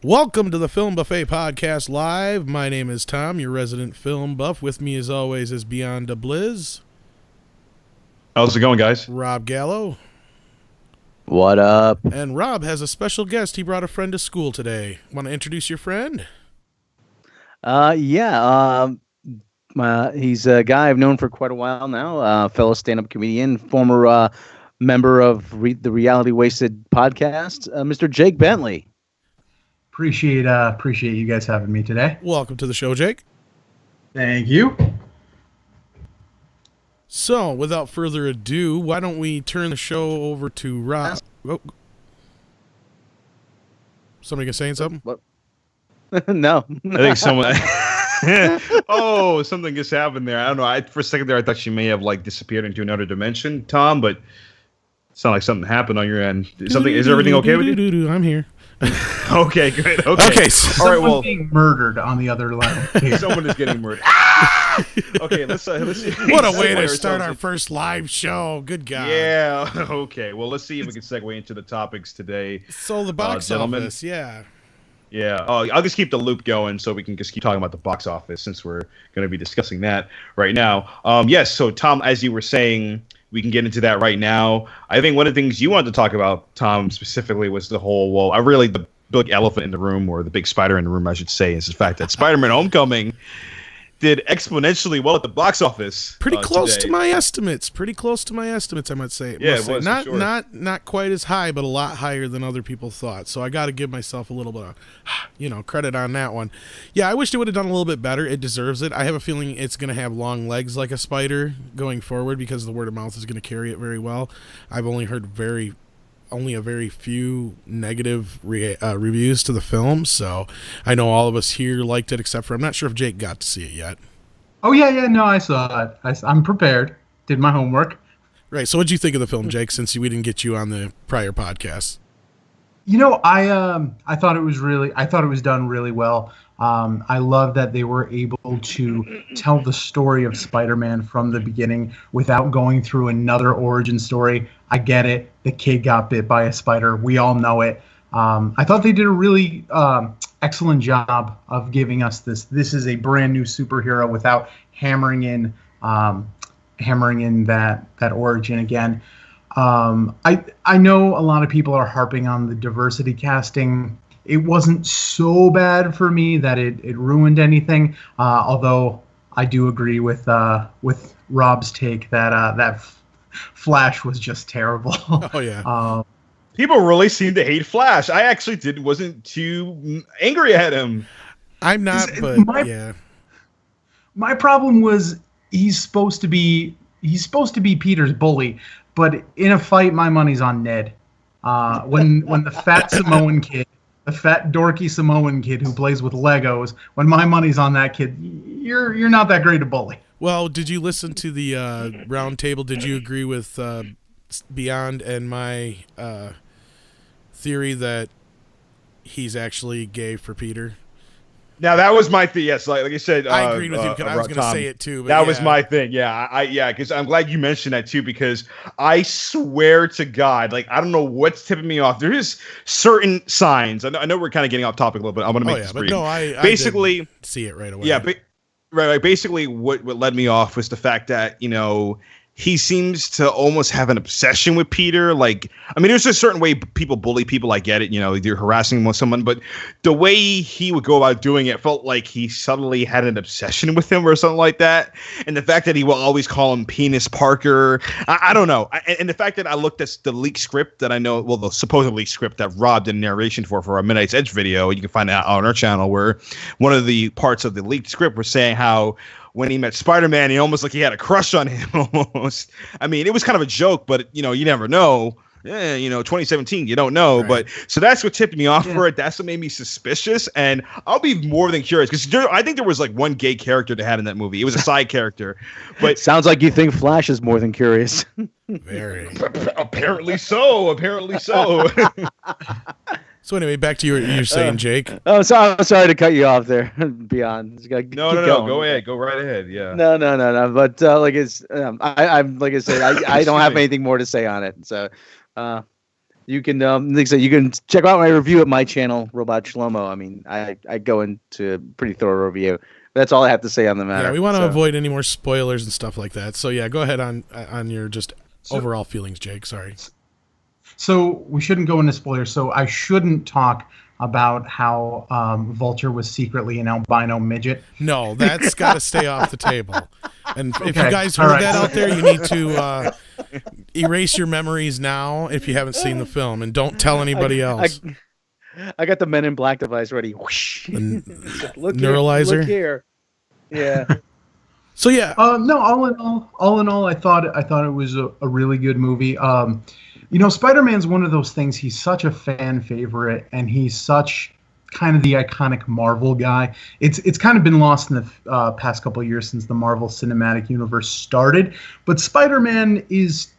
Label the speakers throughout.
Speaker 1: Welcome to the Film Buffet Podcast Live. My name is Tom, your resident film buff. With me, as always, is Beyond a Blizz.
Speaker 2: How's it going, guys?
Speaker 1: Robb Gallo.
Speaker 3: What up?
Speaker 1: And Robb has a special guest. He brought a friend to school today. Want to introduce your friend?
Speaker 3: He's a guy I've known for quite a while now. Fellow stand-up comedian, former member of the Reality Wasted podcast, Mr. Jake Bentley.
Speaker 4: Appreciate you guys having me today.
Speaker 1: Welcome to the show, Jake.
Speaker 4: Thank you.
Speaker 1: So, without further ado, why don't we turn the show over to Robb? Oh. Somebody saying something?
Speaker 3: What? No.
Speaker 2: I think someone... something just happened there. I don't know. For a second there, I thought she may have disappeared into another dimension, Tom, but it sounded like something happened on your end. Is everything okay with you?
Speaker 1: I'm here.
Speaker 2: Okay, good. Okay.
Speaker 4: All right. Well, being murdered on the other line.
Speaker 2: Someone is getting murdered. Okay, let's see.
Speaker 1: What a way to start our first live show. Good God.
Speaker 2: Yeah. Okay. Well, let's see if we can segue into the topics today.
Speaker 1: So the box office, yeah.
Speaker 2: Yeah. I'll just keep the loop going so we can just keep talking about the box office since we're going to be discussing that right now. Yes. So Tom, as you were saying, we can get into that right now. I think one of the things you wanted to talk about, Tom, specifically was the whole, the big elephant in the room, or the big spider in the room, I should say, is the fact that Spider-Man Homecoming did exponentially well at the box office.
Speaker 1: Pretty close
Speaker 2: today.
Speaker 1: to my estimates. I might say.
Speaker 2: Yeah, it was,
Speaker 1: not
Speaker 2: for sure.
Speaker 1: not quite as high, but a lot higher than other people thought. So I got to give myself a little bit of, credit on that one. Yeah, I wish it would have done a little bit better. It deserves it. I have a feeling it's going to have long legs like a spider going forward because the word of mouth is going to carry it very well. I've only heard only a very few negative reviews to the film, so I know all of us here liked it, except for I'm not sure if Jake got to see it yet.
Speaker 4: Oh yeah, no, I saw it. I'm prepared. Did my homework.
Speaker 1: Right. So, what'd you think of the film, Jake? Since we didn't get you on the prior podcast.
Speaker 4: I thought it was done really well. I love that they were able to tell the story of Spider-Man from the beginning without going through another origin story. I get it. The kid got bit by a spider. We all know it. I thought they did a really excellent job of giving us this. This is a brand new superhero without hammering in that origin again. I know a lot of people are harping on the diversity casting. It wasn't so bad for me that it ruined anything. Although I do agree with Robb's take that Flash was just terrible.
Speaker 1: Oh yeah.
Speaker 2: People really seem to hate Flash. I actually wasn't too angry at him.
Speaker 1: I'm not, but yeah.
Speaker 4: My problem was he's supposed to be Peter's bully, but in a fight, my money's on Ned. When the fat Samoan kid, the fat dorky Samoan kid who plays with Legos, when my money's on that kid, you're not that great a bully.
Speaker 1: Well, did you listen to the round table? Did you agree with Beyond and my theory that he's actually gay for Peter?
Speaker 2: Now that was my thing. Yes, like I said,
Speaker 1: I agreed with you because I was going to say it too. But
Speaker 2: that was my thing. Yeah, because I'm glad you mentioned that too, because I swear to God, I don't know what's tipping me off. There is certain signs. I know we're kind of getting off topic a little bit. I'm going to make this brief.
Speaker 1: No, I
Speaker 2: basically
Speaker 1: did see it right away.
Speaker 2: Yeah, right. Basically, what led me off was the fact that he seems to almost have an obsession with Peter. There's a certain way people bully people. I get it. They're harassing someone, but the way he would go about doing it felt like he subtly had an obsession with him or something like that. And the fact that he will always call him Penis Parker, I don't know. And the fact that I looked at the leaked script that I know, the supposed leaked script that Rob did narration for our Midnight's Edge video, you can find it on our channel, where one of the parts of the leaked script was saying how when he met Spider-Man, he almost he had a crush on him almost. It was kind of a joke, but you never know. 2017, you don't know. Right. But so that's what tipped me off for it. That's what made me suspicious. And I'll be more than curious because I think there was one gay character they had in that movie. It was a side character. But
Speaker 3: sounds like you think Flash is more than curious.
Speaker 1: Very.
Speaker 2: Apparently so.
Speaker 1: So anyway, back to you're saying, Jake.
Speaker 3: Oh, sorry to cut you off there. Beyond.
Speaker 2: No. Go ahead. Go right ahead. Yeah.
Speaker 3: No. But I'm like I said, I don't have anything more to say on it. So, You can, like I said, you can check out my review at my channel, Robot Shlomo. I mean, I go into a pretty thorough review. That's all I have to say on the matter.
Speaker 1: Yeah, we want to avoid any more spoilers and stuff like that. So yeah, go ahead on your just overall feelings, Jake. Sorry.
Speaker 4: So we shouldn't go into spoilers. So I shouldn't talk about how Vulture was secretly an albino midget.
Speaker 1: No, that's got to stay off the table. And if you guys
Speaker 4: All
Speaker 1: heard
Speaker 4: right.
Speaker 1: that out there, you need to erase your memories now if you haven't seen the film, and don't tell anybody else.
Speaker 3: I got the Men in Black device ready. Whoosh. Look
Speaker 1: Neuralizer?
Speaker 3: Here, look here. Yeah.
Speaker 1: So yeah.
Speaker 4: No, all in all, I thought it was a really good movie. Spider-Man's one of those things. He's such a fan favorite, and he's such kind of the iconic Marvel guy. It's kind of been lost in the past couple of years since the Marvel Cinematic Universe started. But Spider-Man is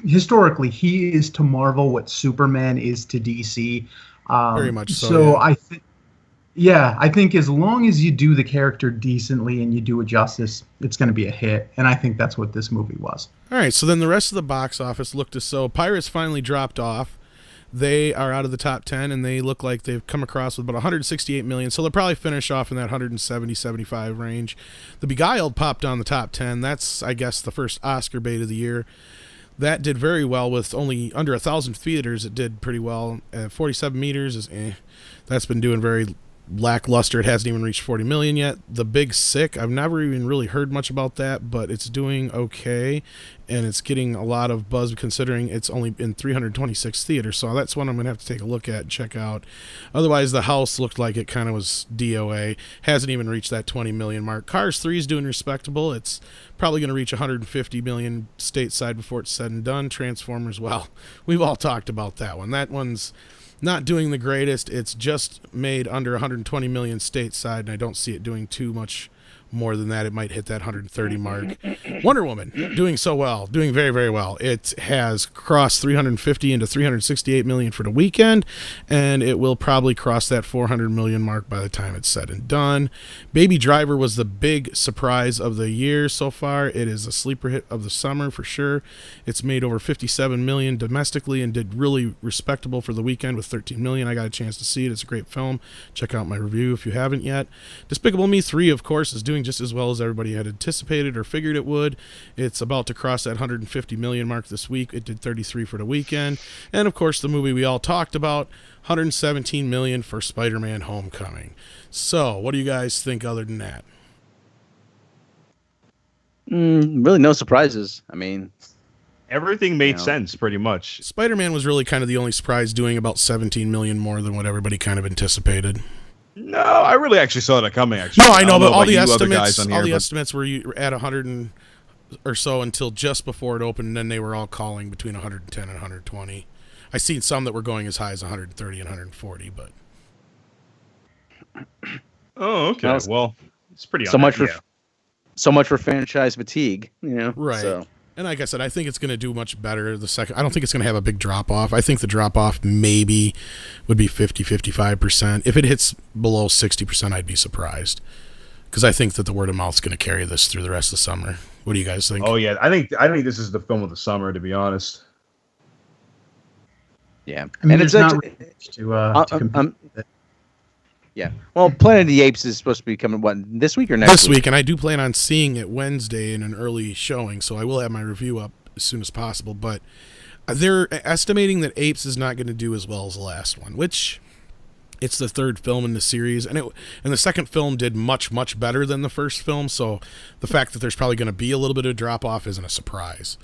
Speaker 4: historically, he is to Marvel what Superman is to DC.
Speaker 1: Very much so.
Speaker 4: So
Speaker 1: yeah.
Speaker 4: I think as long as you do the character decently and you do it justice, it's going to be a hit. And I think that's what this movie was.
Speaker 1: All right, so then the rest of the box office looked as so Pirates finally dropped off. They are out of the top 10, and they look like they've come across with about 168 million, so they'll probably finish off in that 170, 75 range. The Beguiled popped on the top 10. That's, I guess, the first Oscar bait of the year. That did very well with only under 1,000 theaters. It did pretty well. 47 meters is that's been doing very lackluster. It hasn't even reached 40 million yet. The Big Sick, I've never even really heard much about that, but it's doing okay, and it's getting a lot of buzz considering it's only in 326 theaters, so that's one I'm going to have to take a look at and check out. Otherwise, The House looked like it kind of was DOA. Hasn't even reached that 20 million mark. Cars 3 is doing respectable. It's probably going to reach 150 million stateside before it's said and done. Transformers, well, we've all talked about that one. That one's not doing the greatest. It's just made under 120 million stateside, and I don't see it doing too much more than that. It might hit that 130 mark. Wonder Woman doing so well, doing very, very well. It has crossed 350 into 368 million for the weekend, and it will probably cross that 400 million mark by the time it's said and done. Baby Driver was the big surprise of the year so far. It is a sleeper hit of the summer for sure. It's made over 57 million domestically and did really respectable for the weekend with 13 million. I got a chance to see it. It's a great film. Check out my review if you haven't yet. Despicable Me 3, of course, is doing just as well as everybody had anticipated or figured it would. It's about to cross that 150 million mark this week. It did 33 for the weekend. And of course, the movie we all talked about, 117 million for Spider-Man Homecoming. So, what do you guys think other than that?
Speaker 3: Really no surprises. I mean,
Speaker 2: Everything made sense pretty much.
Speaker 1: Spider-Man was really kind of the only surprise, doing about 17 million more than what everybody kind of anticipated.
Speaker 2: No, I really actually saw that coming. Actually,
Speaker 1: No, I know, but all the
Speaker 2: estimates,
Speaker 1: estimates were at 100 or so until just before it opened, and then they were all calling between 110 and 120. I seen some that were going as high as 130 and 140, but
Speaker 2: Oh, okay. Well, it's pretty.
Speaker 3: so much for franchise fatigue,
Speaker 1: right.
Speaker 3: So.
Speaker 1: And like I said, I think it's going to do much better the second. I don't think it's going to have a big drop off. I think the drop off maybe would be 50-55%. If it hits below 60%, I'd be surprised, because I think that the word of mouth is going to carry this through the rest of the summer. What do you guys think?
Speaker 2: Oh yeah, I think this is the film of the summer, to be honest.
Speaker 3: Yeah,
Speaker 4: I mean,
Speaker 3: and it's
Speaker 4: there's
Speaker 3: actually
Speaker 4: not to compete with it.
Speaker 3: yeah. Well, Planet of the Apes is supposed to be coming this week or next
Speaker 1: This week, and I do plan on seeing it Wednesday in an early showing, so I will have my review up as soon as possible. But they're estimating that Apes is not going to do as well as the last one, which it's the third film in the series, and the second film did much, much better than the first film. So the fact that there's probably going to be a little bit of drop off isn't a surprise.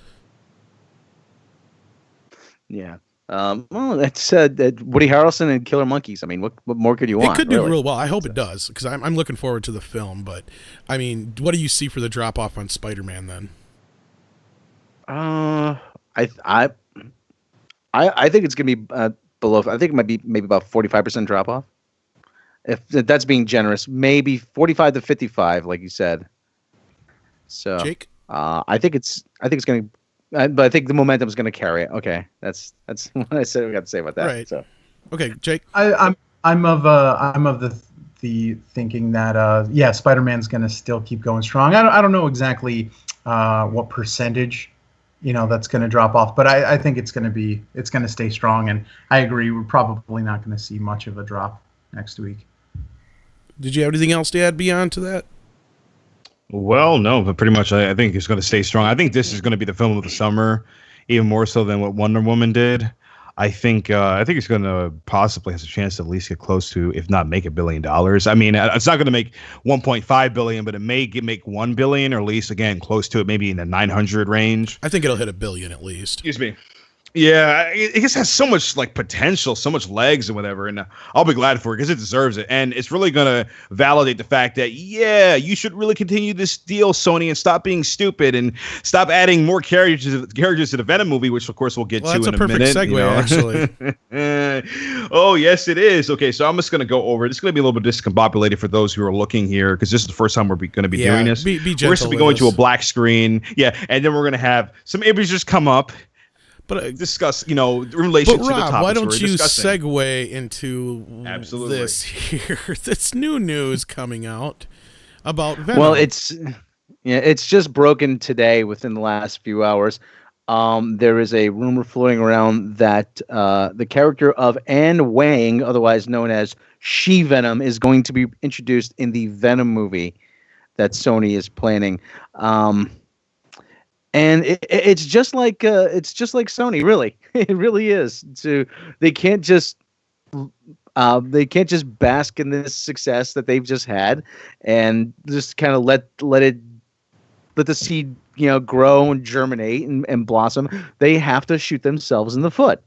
Speaker 3: Yeah. Well, that's Woody Harrelson and Killer Monkeys. I mean, what more could you want?
Speaker 1: It could do
Speaker 3: really?
Speaker 1: real well. I hope it does, because I'm looking forward to the film. But I mean, what do you see for the drop off on Spider-Man then?
Speaker 3: I think it's gonna be below. I think it might be maybe about 45% drop off. If that's being generous, maybe 45 to 55, like you said. So,
Speaker 1: Jake,
Speaker 3: I think it's gonna. But I think the momentum is going to carry it. Okay, that's what I said. We got to say about that.
Speaker 1: Right.
Speaker 3: So,
Speaker 1: okay, Jake.
Speaker 4: I'm of the thinking that Spider-Man's going to still keep going strong. I don't know exactly what percentage that's going to drop off. But I think it's going to stay strong. And I agree, we're probably not going to see much of a drop next week.
Speaker 1: Did you have anything else to add beyond to that?
Speaker 2: Well, no, but pretty much I think it's going to stay strong. I think this is going to be the film of the summer, even more so than what Wonder Woman did. I think it's going to possibly has a chance to at least get close to, if not make $1 billion. I mean, it's not going to make 1.5 billion, but it may make 1 billion, or at least again close to it, maybe in the 900 range.
Speaker 1: I think it'll hit $1 billion at least.
Speaker 2: Excuse me. Yeah, it just has so much like potential, so much legs and whatever, and I'll be glad for it because it deserves it, and it's really gonna validate the fact that you should really continue this deal, Sony, and stop being stupid and stop adding more characters to the Venom movie, which of course we'll get to in a minute.
Speaker 1: That's a perfect segue,
Speaker 2: actually. Oh yes, it is. Okay, so I'm just gonna go over it. It's gonna be a little bit discombobulated for those who are looking here because this is the first time we're going to be doing this.
Speaker 1: We're
Speaker 2: going to be going to a black screen, and then we're gonna have some images just come up. But discuss, in relation to the topics.
Speaker 1: Why don't you segue into this here? This new news coming out about Venom.
Speaker 3: Well, it's just broken today within the last few hours. There is a rumor floating around that the character of Anne Wang, otherwise known as She-Venom, is going to be introduced in the Venom movie that Sony is planning. And it's just like Sony, really. It really is. They can't just bask in this success that they've just had, and just kind of let the seed grow and germinate and blossom. They have to shoot themselves in the foot.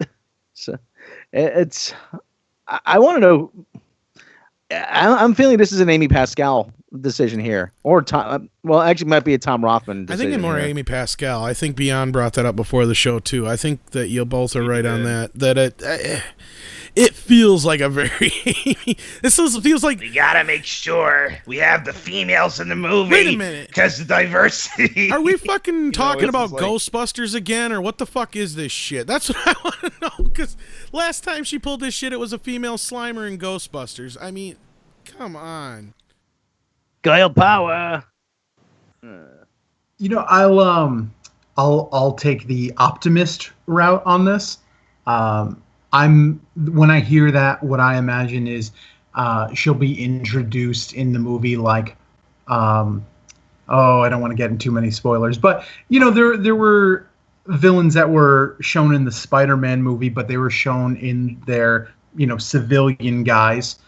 Speaker 3: So I want to know. I'm feeling this is an Amy Pascal decision here, or Tom. Well, actually, it might be a Tom Rothman decision.
Speaker 1: I think more Amy Pascal. I think Beyond brought that up before the show too. I think that you both are right on that. That it feels like a very. Feels like
Speaker 5: we gotta make sure we have the females in the movie.
Speaker 1: Wait a minute,
Speaker 5: because of diversity.
Speaker 1: Are we fucking talking about Ghostbusters again, or what the fuck is this shit? That's what I want to know. Because last time she pulled this shit, it was a female Slimer in Ghostbusters. I mean, come on.
Speaker 3: Girl power.
Speaker 4: I'll take the optimist route on this. When I hear that, what I imagine is she'll be introduced in the movie like I don't want to get into too many spoilers, but there were villains that were shown in the Spider-Man movie, but they were shown in their civilian guise.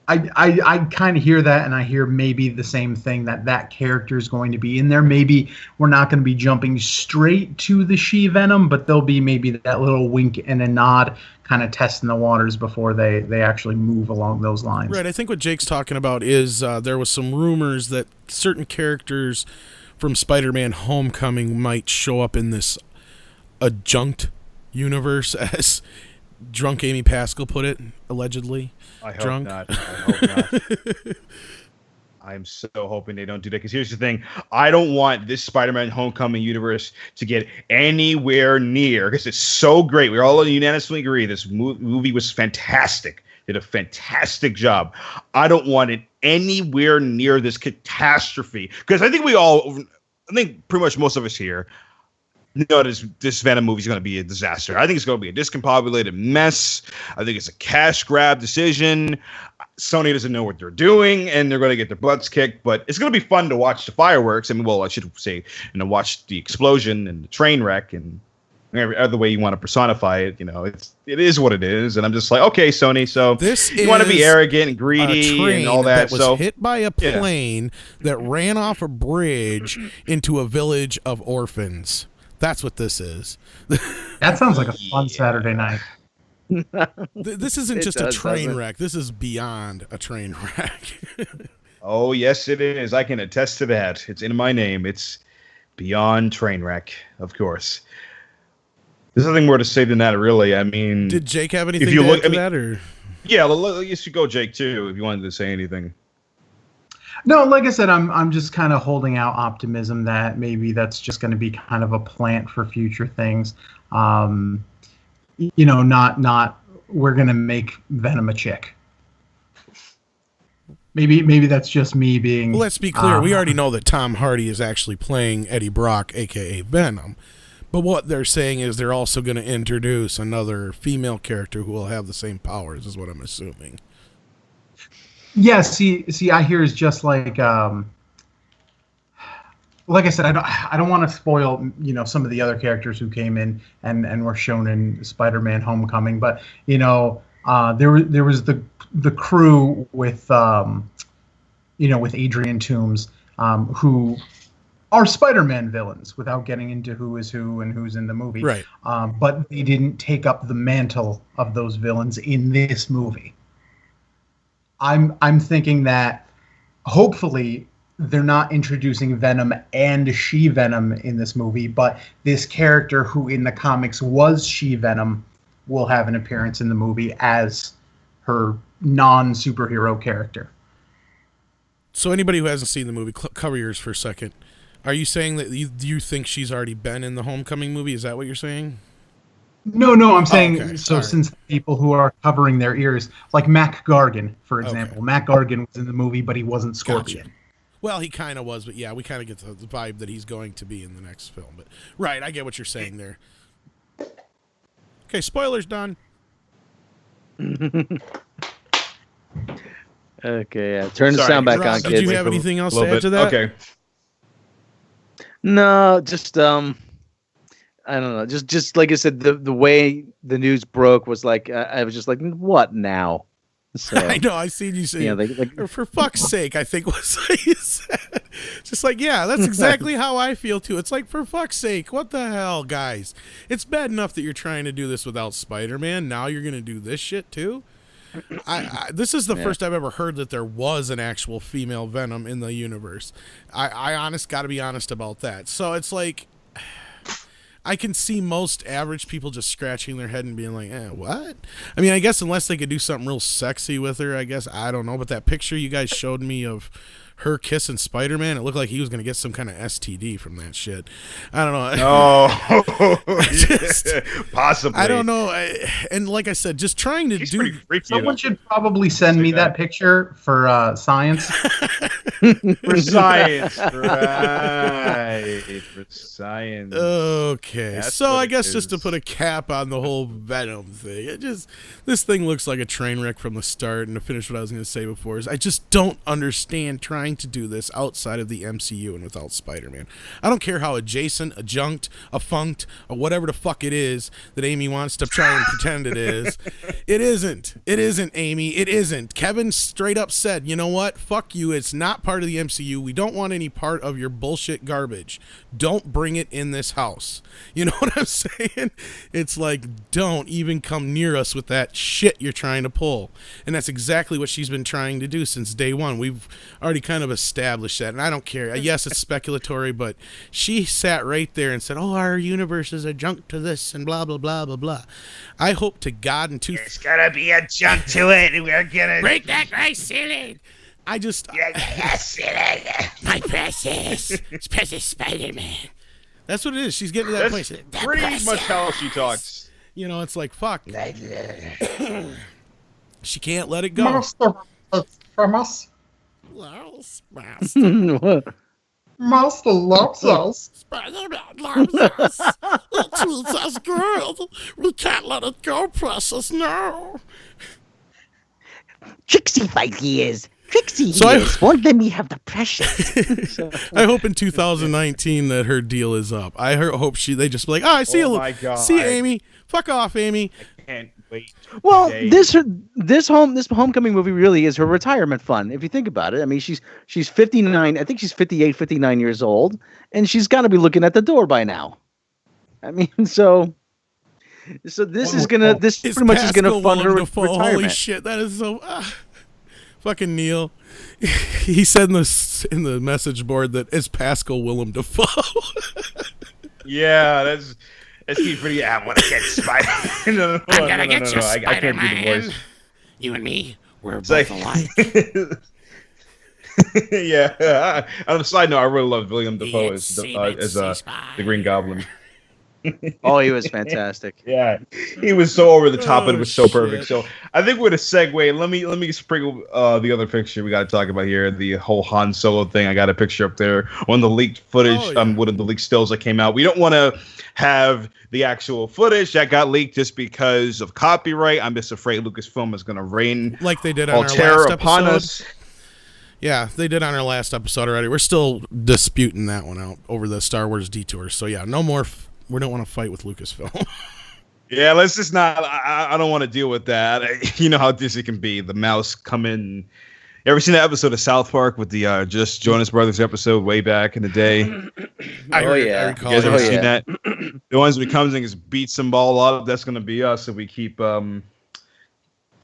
Speaker 4: I kind of hear that, and I hear maybe the same thing, that character is going to be in there. Maybe we're not going to be jumping straight to the She-Venom, but there'll be maybe that little wink and a nod, kind of testing the waters before they actually move along those lines.
Speaker 1: Right. I think what Jake's talking about is there was some rumors that certain characters from Spider-Man Homecoming might show up in this adjunct universe, as drunk Amy Pascal put it, allegedly.
Speaker 2: I hope
Speaker 1: drunk.
Speaker 2: not. I hope not. I'm so hoping they don't do that, because here's the thing. I don't want this Spider-Man Homecoming universe to get anywhere near, because it's so great. We all unanimously agree this movie was fantastic. Did a fantastic job. I don't want it anywhere near this catastrophe, because I think pretty much most of us here know this Venom movie is going to be a disaster. I think it's going to be a discombobulated mess. I think it's a cash grab decision. Sony doesn't know what they're doing, and they're going to get their butts kicked. But it's going to be fun to watch the fireworks. I mean, well, I should say, watch the explosion and the train wreck and every other way you want to personify it. It is what it is, and I'm just like, okay, Sony. So you want to be arrogant and greedy and all that.
Speaker 1: That was hit by a plane that ran off a bridge into a village of orphans. That's what this is.
Speaker 4: That sounds like a fun Saturday night.
Speaker 1: This isn't just a train wreck. This is beyond a train wreck.
Speaker 2: Oh, yes, it is. I can attest to that. It's in my name. It's beyond train wreck, of course. There's nothing more to say than that, really. I mean,
Speaker 1: did Jake have anything to add to that? Or?
Speaker 2: Yeah, you should go, Jake, too, if you wanted to say anything.
Speaker 4: No, like I said, I'm just kind of holding out optimism that maybe that's just going to be kind of a plant for future things. Not we're going to make Venom a chick. maybe that's just me being.
Speaker 1: Well, let's be clear. We already know that Tom Hardy is actually playing Eddie Brock, a.k.a. Venom. But what they're saying is they're also going to introduce another female character who will have the same powers, is what I'm assuming.
Speaker 4: Yeah, see, I hear is just like I said, I don't want to spoil, some of the other characters who came in and were shown in Spider-Man: Homecoming, but there was the crew with with Adrian Toomes, who are Spider-Man villains, without getting into who is who and who's in the movie.
Speaker 1: Right.
Speaker 4: But they didn't take up the mantle of those villains in this movie. I'm thinking that hopefully they're not introducing Venom and She-Venom in this movie, but this character who in the comics was She-Venom will have an appearance in the movie as her non-superhero character.
Speaker 1: So anybody who hasn't seen the movie, cover yours for a second. Are you saying that you think she's already been in the Homecoming movie? Is that what you're saying?
Speaker 4: No, I'm saying,
Speaker 1: okay.
Speaker 4: So
Speaker 1: All right.
Speaker 4: Since people who are covering their ears, like Mac Gargan, for example.
Speaker 1: Okay.
Speaker 4: Mac Gargan was in the movie, but he wasn't Scorpion.
Speaker 1: Gotcha. Well, he kind of was, but yeah, we kind of get the vibe that he's going to be in the next film. But right, I get what you're saying there. Okay, spoilers done.
Speaker 3: Okay, yeah. Turn the
Speaker 2: Sorry,
Speaker 3: sound back
Speaker 1: Rob,
Speaker 3: on,
Speaker 1: did
Speaker 3: kids.
Speaker 1: you have anything else to add
Speaker 2: bit.
Speaker 1: to that?
Speaker 2: Okay.
Speaker 3: No, just I don't know. Just like I said, the way the news broke was like I was just like, what now? So
Speaker 1: I know. I seen you say,
Speaker 3: like
Speaker 1: for fuck's sake, I think was what you said. Just like, yeah, that's exactly how I feel too. It's like, for fuck's sake, what the hell, guys? It's bad enough that you're trying to do this without Spider-Man. Now you're gonna do this shit too. This is the first I've ever heard that there was an actual female Venom in the universe. I gotta be honest about that. So it's like, I can see most average people just scratching their head and being like, what? I mean, I guess unless they could do something real sexy with her, I guess. I don't know. But that picture you guys showed me of her kissing Spider-Man, it looked like he was going to get some kind of STD from that shit. I don't know.
Speaker 2: Oh, possibly.
Speaker 1: I don't know. And like I said, just trying to
Speaker 2: He's
Speaker 1: do...
Speaker 2: pretty freaky.
Speaker 4: Someone should probably send me that picture for science.
Speaker 2: For science, right? For science.
Speaker 1: Okay,
Speaker 2: That's
Speaker 1: so
Speaker 2: what
Speaker 1: I
Speaker 2: it
Speaker 1: guess just to
Speaker 2: is.
Speaker 1: put a cap on the whole Venom thing, this thing looks like a train wreck from the start. And to finish what I was going to say before is, I just don't understand trying to do this outside of the MCU and without Spider-Man. I don't care how adjacent, adjunct, affunct, or whatever the fuck it is that Amy wants to try and pretend it is. It isn't. It isn't, Amy. It isn't. Kevin straight up said, you know what? Fuck you. It's not part of the MCU. We don't want any part of your bullshit garbage. Don't bring it in this house. You know what I'm saying? It's like, don't even come near us with that shit you're trying to pull. And that's exactly what she's been trying to do since day one. We've already kind of established that, and I don't care. Yes, it's speculatory, but she sat right there and said, our universe is adjunct to this and blah, blah, blah, blah, blah. I hope to God in
Speaker 5: There's gotta be a jump to it. We're gonna
Speaker 6: Break that glass ceiling!
Speaker 1: I just...
Speaker 5: Yes,
Speaker 6: My precious! It's precious Spider-Man.
Speaker 1: That's what it is. She's getting to that place.
Speaker 2: That's pretty much how she talks.
Speaker 1: You know, it's like, fuck. She can't let it go.
Speaker 4: Master, from us.
Speaker 6: Yes, Master.
Speaker 4: Master loves us.
Speaker 6: Spider-Man loves us. It treats us good. We can't let it go, precious, no.
Speaker 7: Trixie fight he is. Trixie
Speaker 1: So
Speaker 7: he is. Won't let me have the precious.
Speaker 1: I hope in 2019 that her deal is up. I hope they just be like, I see
Speaker 2: Oh
Speaker 1: you.
Speaker 2: my God.
Speaker 1: See you, Amy. Fuck off, Amy.
Speaker 2: Can't wait.
Speaker 3: Well,
Speaker 2: today.
Speaker 3: this homecoming movie really is her retirement fund. If you think about it, I mean, she's 59. I think she's 58, 59 years old, and she's got to be looking at the door by now. I mean, so this
Speaker 1: It's
Speaker 3: pretty much is gonna
Speaker 1: Pascal
Speaker 3: fund her
Speaker 1: Willem Dafoe.
Speaker 3: retirement.
Speaker 1: Holy shit, that is so. Fucking Neil. He said in the message board that it's Pascal Willem Dafoe.
Speaker 2: Yeah, that's pretty.
Speaker 5: I want to get Spider.
Speaker 2: No,
Speaker 6: I'm gonna get you,
Speaker 2: I can't do the
Speaker 6: Spider-Man.
Speaker 2: voice.
Speaker 6: You and me, we're
Speaker 2: It's
Speaker 6: both
Speaker 2: like-
Speaker 6: alike.
Speaker 2: Yeah. On a side note, I really love William Dafoe as
Speaker 6: Itsy
Speaker 2: the
Speaker 6: bitsy
Speaker 2: Green Goblin.
Speaker 3: Oh, he was fantastic.
Speaker 2: Yeah, he was so over the top, and it was so
Speaker 1: shit.
Speaker 2: perfect. So I think we're to segue. Let me sprinkle the other picture we got to talk about here. The whole Han Solo thing. I got a picture up there. One of the leaked footage.
Speaker 1: Oh, yeah.
Speaker 2: One of the leaked stills that came out. We don't want to have the actual footage that got leaked just because of copyright. I'm just afraid Lucasfilm is going to rain
Speaker 1: Like they did on
Speaker 2: all
Speaker 1: our
Speaker 2: terror
Speaker 1: last
Speaker 2: upon
Speaker 1: episode.
Speaker 2: us.
Speaker 1: Yeah, they did on our last episode already. We're still disputing that one out over the Star Wars detours. So yeah, no more. We don't want to fight with Lucasfilm.
Speaker 2: Yeah, let's just not. I don't want to deal with that. You know how Disney can be. The mouse come in. Ever seen that episode of South Park with the just Jonas Brothers episode way back in the day?
Speaker 1: I
Speaker 3: Oh,
Speaker 1: recall.
Speaker 3: yeah.
Speaker 2: You guys ever
Speaker 3: yeah.
Speaker 2: seen that? The ones when he comes in and just beats them all up. That's gonna be us if we keep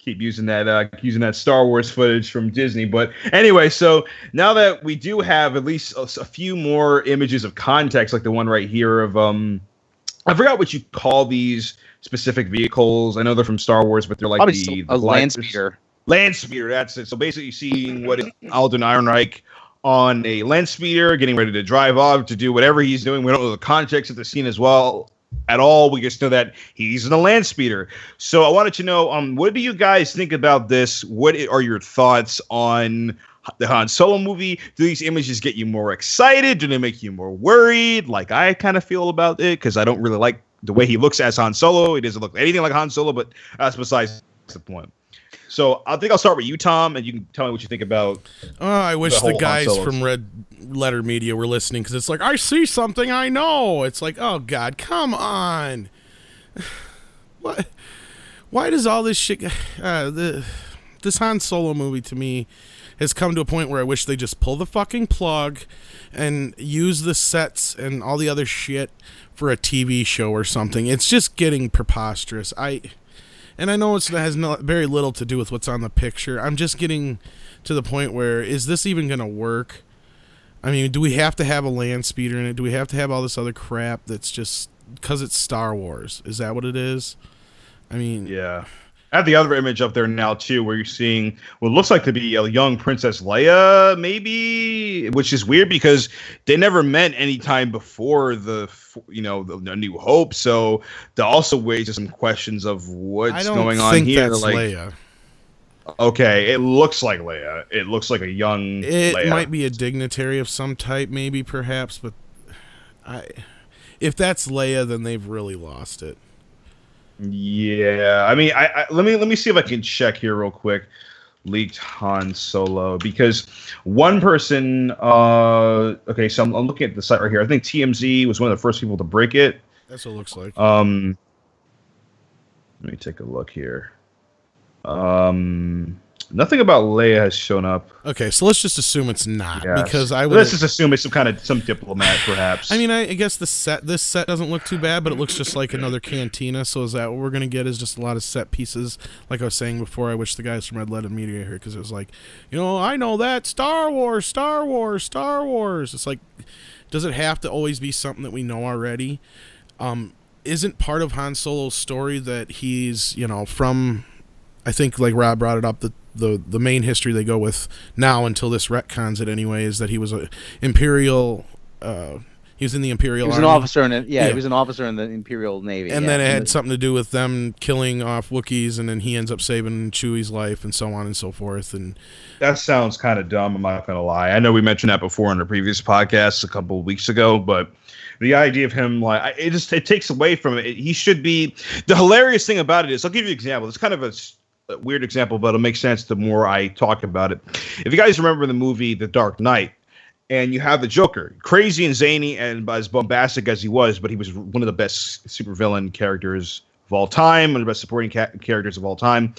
Speaker 2: using that Star Wars footage from Disney. But anyway, so now that we do have at least a few more images of context, like the one right here of I forgot what you call these specific vehicles. I know they're from Star Wars, but they're like
Speaker 3: Probably
Speaker 2: the
Speaker 3: a land speeder.
Speaker 2: Land speeder, that's it. So basically, seeing what is Alden Ehrenreich on a land speeder, getting ready to drive off to do whatever he's doing. We don't know the context of the scene as well at all. We just know that he's in a land speeder. So I wanted to know, what do you guys think about this? What are your thoughts on the Han Solo movie? Do these images get you more excited? Do they make you more worried? Like I kind of feel about it because I don't really like the way he looks as Han Solo. He doesn't look anything like Han Solo, but that's besides the point. So I think I'll start with you, Tom, and you can tell me what you think about.
Speaker 1: Oh, I wish
Speaker 2: whole
Speaker 1: the
Speaker 2: Han
Speaker 1: guys
Speaker 2: Solo
Speaker 1: from Red Letter Media were listening because it's like, I see something I know. It's like, oh, God, come on. What? Why does all this shit... this Han Solo movie, to me, has come to a point where I wish they just pull the fucking plug and use the sets and all the other shit for a TV show or something. It's just getting preposterous. And I know it has very little to do with what's on the picture. I'm just getting to the point where, is this even going to work? I mean, do we have to have a land speeder in it? Do we have to have all this other crap that's just because it's Star Wars? Is that what it is? I mean...
Speaker 2: Yeah. I have the other image up there now, too, where you're seeing what looks like to be a young Princess Leia, maybe, which is weird because they never met any time before the New Hope. So that also raises some questions of what's going on here.
Speaker 1: That's
Speaker 2: like,
Speaker 1: Leia.
Speaker 2: Okay, it looks like Leia. It looks like a young
Speaker 1: It
Speaker 2: Leia.
Speaker 1: might be a dignitary of some type, maybe, perhaps, but if that's Leia, then they've really lost it.
Speaker 2: Yeah, I mean, I let me see if I can check here real quick. Leaked Han Solo, because one person. Okay, so I'm looking at the site right here. I think TMZ was one of the first people to break it.
Speaker 1: That's what it looks like.
Speaker 2: Let me take a look here. Nothing about Leia has shown up.
Speaker 1: Okay, so let's just assume it's not,
Speaker 2: Yes.
Speaker 1: because I would.
Speaker 2: Let's just assume it's some diplomat, perhaps.
Speaker 1: I mean, I guess this set doesn't look too bad, but it looks just like another cantina. So is that what we're gonna get? Is just a lot of set pieces, like I was saying before. I wish the guys from Red Letter Media here, because it was like, I know that Star Wars, Star Wars, Star Wars. It's like, does it have to always be something that we know already? Isn't part of Han Solo's story that he's from? I think, like Rob brought it up, the main history they go with now until this retcons it anyway is that he was a Imperial. He was in the Imperial
Speaker 3: He was
Speaker 1: Army.
Speaker 3: an officer in it. Yeah, he was an officer in the Imperial Navy.
Speaker 1: And then it had something to do with them killing off Wookiees, and then he ends up saving Chewie's life, and so on and so forth. And
Speaker 2: that sounds kind of dumb. I'm not going to lie. I know we mentioned that before in the previous podcast a couple of weeks ago, but the idea of him, like, it takes away from it. He should be. The hilarious thing about it is, I'll give you an example. It's kind of a weird example, but it'll make sense the more I talk about it. If you guys remember the movie The Dark Knight, and you have the Joker, crazy and zany and as bombastic as he was, but he was one of the best supervillain characters of all time, one of the best supporting characters of all time.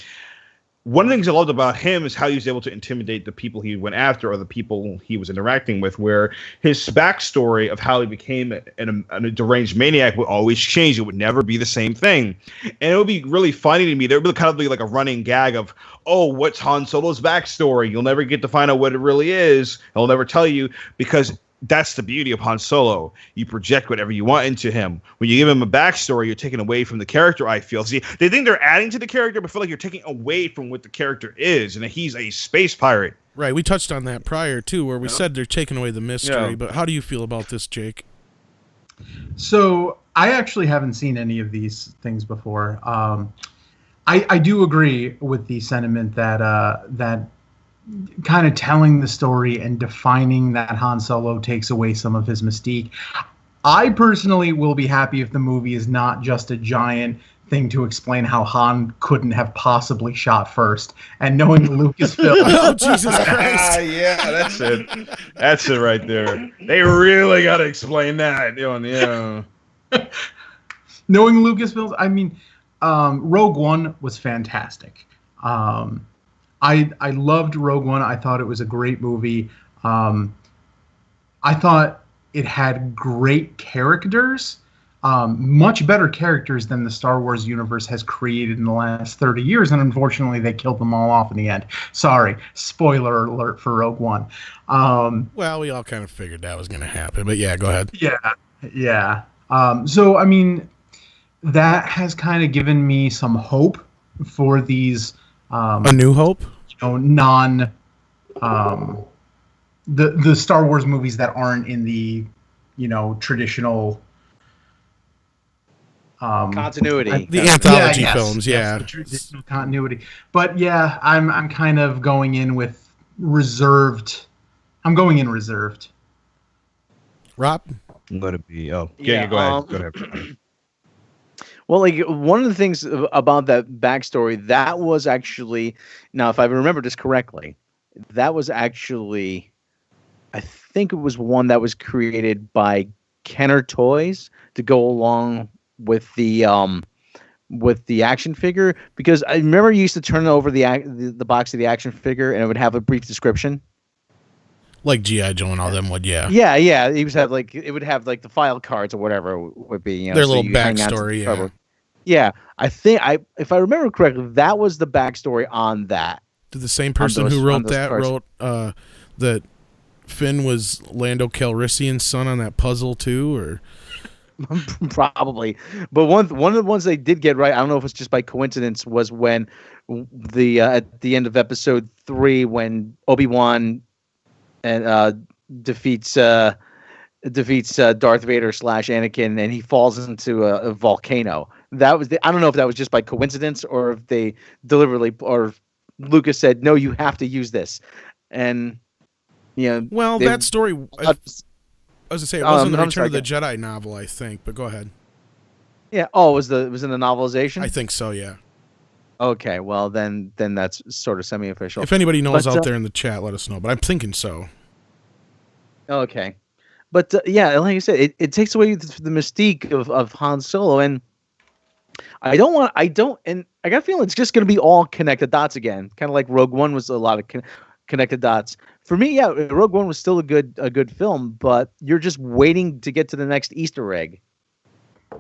Speaker 2: One of the things I loved about him is how he was able to intimidate the people he went after or the people he was interacting with, where his backstory of how he became a deranged maniac would always change. It would never be the same thing. And it would be really funny to me. There would kind of be like a running gag of, oh, what's Han Solo's backstory? You'll never get to find out what it really is. He'll never tell you, because that's the beauty of Han Solo. You project whatever you want into him. When you give him a backstory, you're taking away from the character, I feel. See, they think they're adding to the character, but I feel like you're taking away from what the character is, and that he's a space pirate.
Speaker 1: right, we touched on that prior too, where we said they're taking away the mystery.
Speaker 2: Yeah.
Speaker 1: But how do you feel about this, Jake?
Speaker 4: So I actually haven't seen any of these things before. I do agree with the sentiment that that kind of telling the story and defining that Han Solo takes away some of his mystique. I personally will be happy if the movie is not just a giant thing to explain how Han couldn't have possibly shot first. And knowing Lucasfilm,
Speaker 1: Oh, Jesus Christ.
Speaker 2: Yeah, that's it. That's it right there. They really got to explain that. Yeah.
Speaker 4: knowing Lucasfilm, I mean, Rogue One was fantastic. I loved Rogue One. I thought it was a great movie. I thought it had great characters, much better characters than the Star Wars universe has created in the last 30 years. And unfortunately, they killed them all off in the end. Sorry, spoiler alert for Rogue One.
Speaker 1: Well, we all kind of figured that was going to happen, but yeah, go ahead.
Speaker 4: Yeah. So, I mean, that has kind of given me some hope for these
Speaker 1: A New Hope?
Speaker 4: The Star Wars movies that aren't in the traditional
Speaker 3: Continuity.
Speaker 1: The anthology
Speaker 4: yes,
Speaker 1: films, yeah.
Speaker 4: the traditional continuity. But yeah, I'm kind of going in with reserved. I'm going in reserved.
Speaker 1: Rob?
Speaker 2: I'm going to be. Oh,
Speaker 3: Yeah,
Speaker 2: go ahead. Go ahead.
Speaker 3: Well, like one of the things about that backstory, that was actually, now if I remember this correctly, that was actually, I think it was one that was created by Kenner Toys to go along with the action figure, because I remember you used to turn over the box of the action figure and it would have a brief description.
Speaker 1: Like G.I. Joe and all them would, yeah.
Speaker 3: Yeah. It would have like the file cards or whatever it would be.
Speaker 1: Their
Speaker 3: so
Speaker 1: little
Speaker 3: you hang on to
Speaker 1: backstory,
Speaker 3: the
Speaker 1: yeah.
Speaker 3: cover. Yeah, I think if I remember correctly, that was the backstory on that.
Speaker 1: Did the same person who wrote that wrote that Finn was Lando Calrissian's son on that puzzle too, or
Speaker 3: Probably, but one of the ones they did get right, I don't know if it's just by coincidence, was when at the end of episode 3 when Obi-Wan and defeats Darth Vader / Anakin, and he falls into a volcano. That was I don't know if that was just by coincidence or if they deliberately, or Lucas said, no, you have to use this. And
Speaker 1: well, that story. I was gonna say it wasn't the Return of the Jedi novel, I think, but go ahead.
Speaker 3: Yeah. Oh, was in the novelization?
Speaker 1: I think so. Yeah.
Speaker 3: Okay. Well, then that's sort of semi-official.
Speaker 1: If anybody knows out there in the chat, let us know. But I'm thinking so.
Speaker 3: Okay. But yeah, like I said, it takes away the mystique of Han Solo, and I got a feeling it's just going to be all connected dots again, kind of like Rogue One was a lot of connected dots. For me, yeah, Rogue One was still a good film, but you're just waiting to get to the next Easter egg,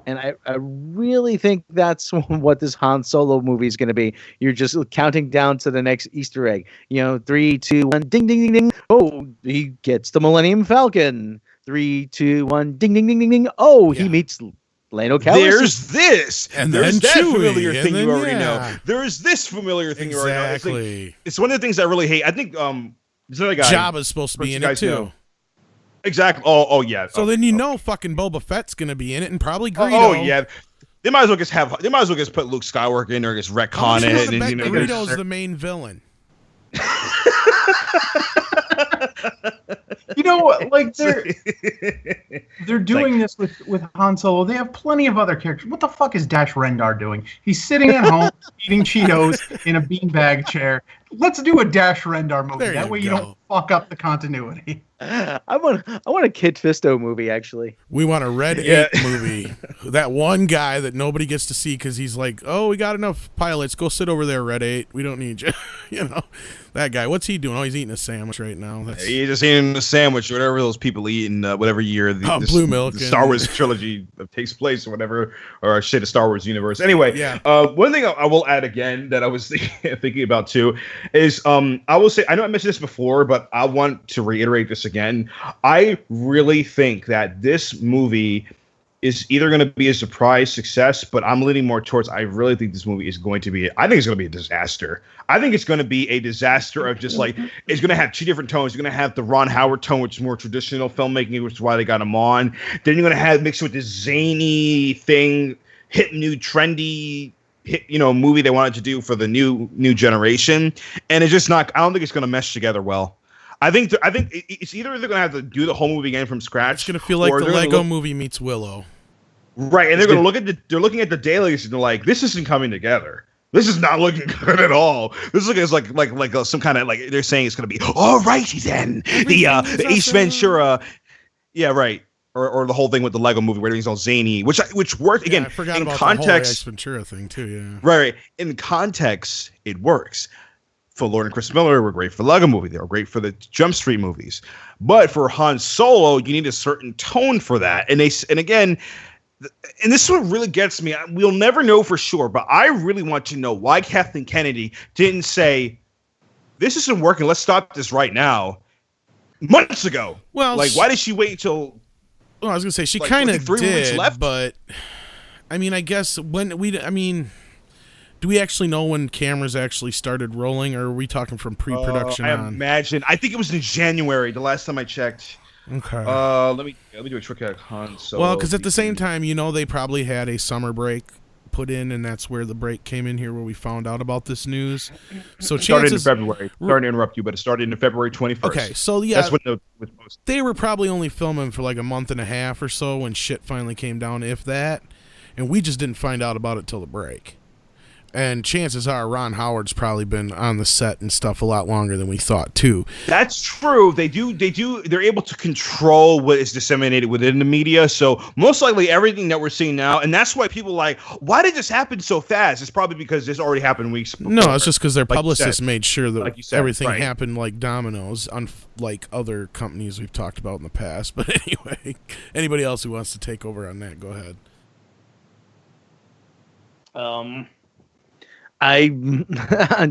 Speaker 3: and I really think that's what this Han Solo movie is going to be. You're just counting down to the next Easter egg. 3, 2, 1, ding, ding, ding, ding. Oh, he gets the Millennium Falcon. 3, 2, 1, ding, ding, ding, ding, ding. Oh, he meets Lando Calrissian.
Speaker 2: There's this,
Speaker 1: and
Speaker 2: there's
Speaker 1: then
Speaker 2: that
Speaker 1: Chewie,
Speaker 2: familiar
Speaker 1: and
Speaker 2: thing
Speaker 1: then,
Speaker 2: you already
Speaker 1: yeah.
Speaker 2: know. There's this familiar thing you already know.
Speaker 1: Exactly.
Speaker 2: It's one of the things I really hate. I think this other guy,
Speaker 1: Jabba's supposed to be in it too.
Speaker 2: Know. Exactly. Oh yeah.
Speaker 1: So then fucking Boba Fett's gonna be in it, and probably Greedo.
Speaker 2: Oh yeah. They might as well just put Luke Skywalker in there and just retcon it. And
Speaker 1: Greedo's the main villain.
Speaker 4: Like they're doing this with Han Solo. They have plenty of other characters. What the fuck is Dash Rendar doing? He's sitting at home eating Cheetos in a beanbag chair. Let's do a Dash Rendar movie. That way you don't fuck up the continuity.
Speaker 3: I want a Kid Fisto movie, actually.
Speaker 1: We want a Red 8 movie. That one guy that nobody gets to see because he's like, oh, we got enough pilots. Go sit over there, Red 8. We don't need you. That guy. What's he doing? Oh, he's eating a sandwich right now.
Speaker 2: He's just eating a sandwich, whatever those people eat in whatever year
Speaker 1: Blue Milk,
Speaker 2: the Star Wars trilogy takes place or whatever, or shit, the Star Wars universe. Anyway, one thing I will add again that I was thinking about too is I will say, I know I mentioned this before, but I want to reiterate this again. I really think that this movie is either going to be a surprise success, but I'm leaning more towards I really think this movie is going to be, I think it's going to be a disaster. I think it's going to be a disaster of just like, it's going to have two different tones. You're going to have the Ron Howard tone, which is more traditional filmmaking, which is why they got him on. Then you're going to have mixed with this zany thing, hip new trendy movie they wanted to do for the new generation. And it's just not, I don't think it's going to mesh together well. I think it's either they're going to have to do the whole movie again from scratch.
Speaker 1: It's going to feel like the Lego movie meets Willow.
Speaker 2: Right, and they're going to look at they're looking at the dailies and they're like, this isn't coming together. This is not looking good at all. This is like some kind of like they're saying it's going to be alrighty then. The Ace Ventura, yeah, right, or the whole thing with the Lego movie where everything's all zany, which worked again.
Speaker 1: I forgot
Speaker 2: in
Speaker 1: about
Speaker 2: context.
Speaker 1: The whole Ace Ventura thing too. Yeah,
Speaker 2: right. In context, it works. For Lord and Chris Miller were great for the Lego movie. They were great for the Jump Street movies. But for Han Solo, you need a certain tone for that. And again, and this one really gets me. We'll never know for sure, but I really want to know why Kathleen Kennedy didn't say, this isn't working, let's stop this right now, months ago.
Speaker 1: Well,
Speaker 2: like, why did she wait until...
Speaker 1: Well, I was going to say, she
Speaker 2: like,
Speaker 1: kind of
Speaker 2: 3 weeks
Speaker 1: did,
Speaker 2: left?
Speaker 1: but, I mean, I guess do we actually know when cameras actually started rolling, or are we talking from pre-production on?
Speaker 2: I think it was in January, the last time I checked.
Speaker 1: Okay.
Speaker 2: Let me do a trick at Han Solo.
Speaker 1: Well, because at the same time, they probably had a summer break put in, and that's where the break came in here, where we found out about this news. So
Speaker 2: started in February. Sorry to interrupt you, but it started in February 21st.
Speaker 1: Okay, so yeah,
Speaker 2: that's when it was posted.
Speaker 1: They were probably only filming for like a month and a half or so when shit finally came down, if that, and we just didn't find out about it till the break. And chances are Ron Howard's probably been on the set and stuff a lot longer than we thought too.
Speaker 2: That's true. They're able to control what is disseminated within the media. So most likely everything that we're seeing now, and that's why people are like, why did this happen so fast? It's probably because this already happened weeks before.
Speaker 1: No, it's just because their publicists made sure that everything
Speaker 2: right.
Speaker 1: happened like dominoes, unlike other companies we've talked about in the past. But anyway, anybody else who wants to take over on that, go ahead.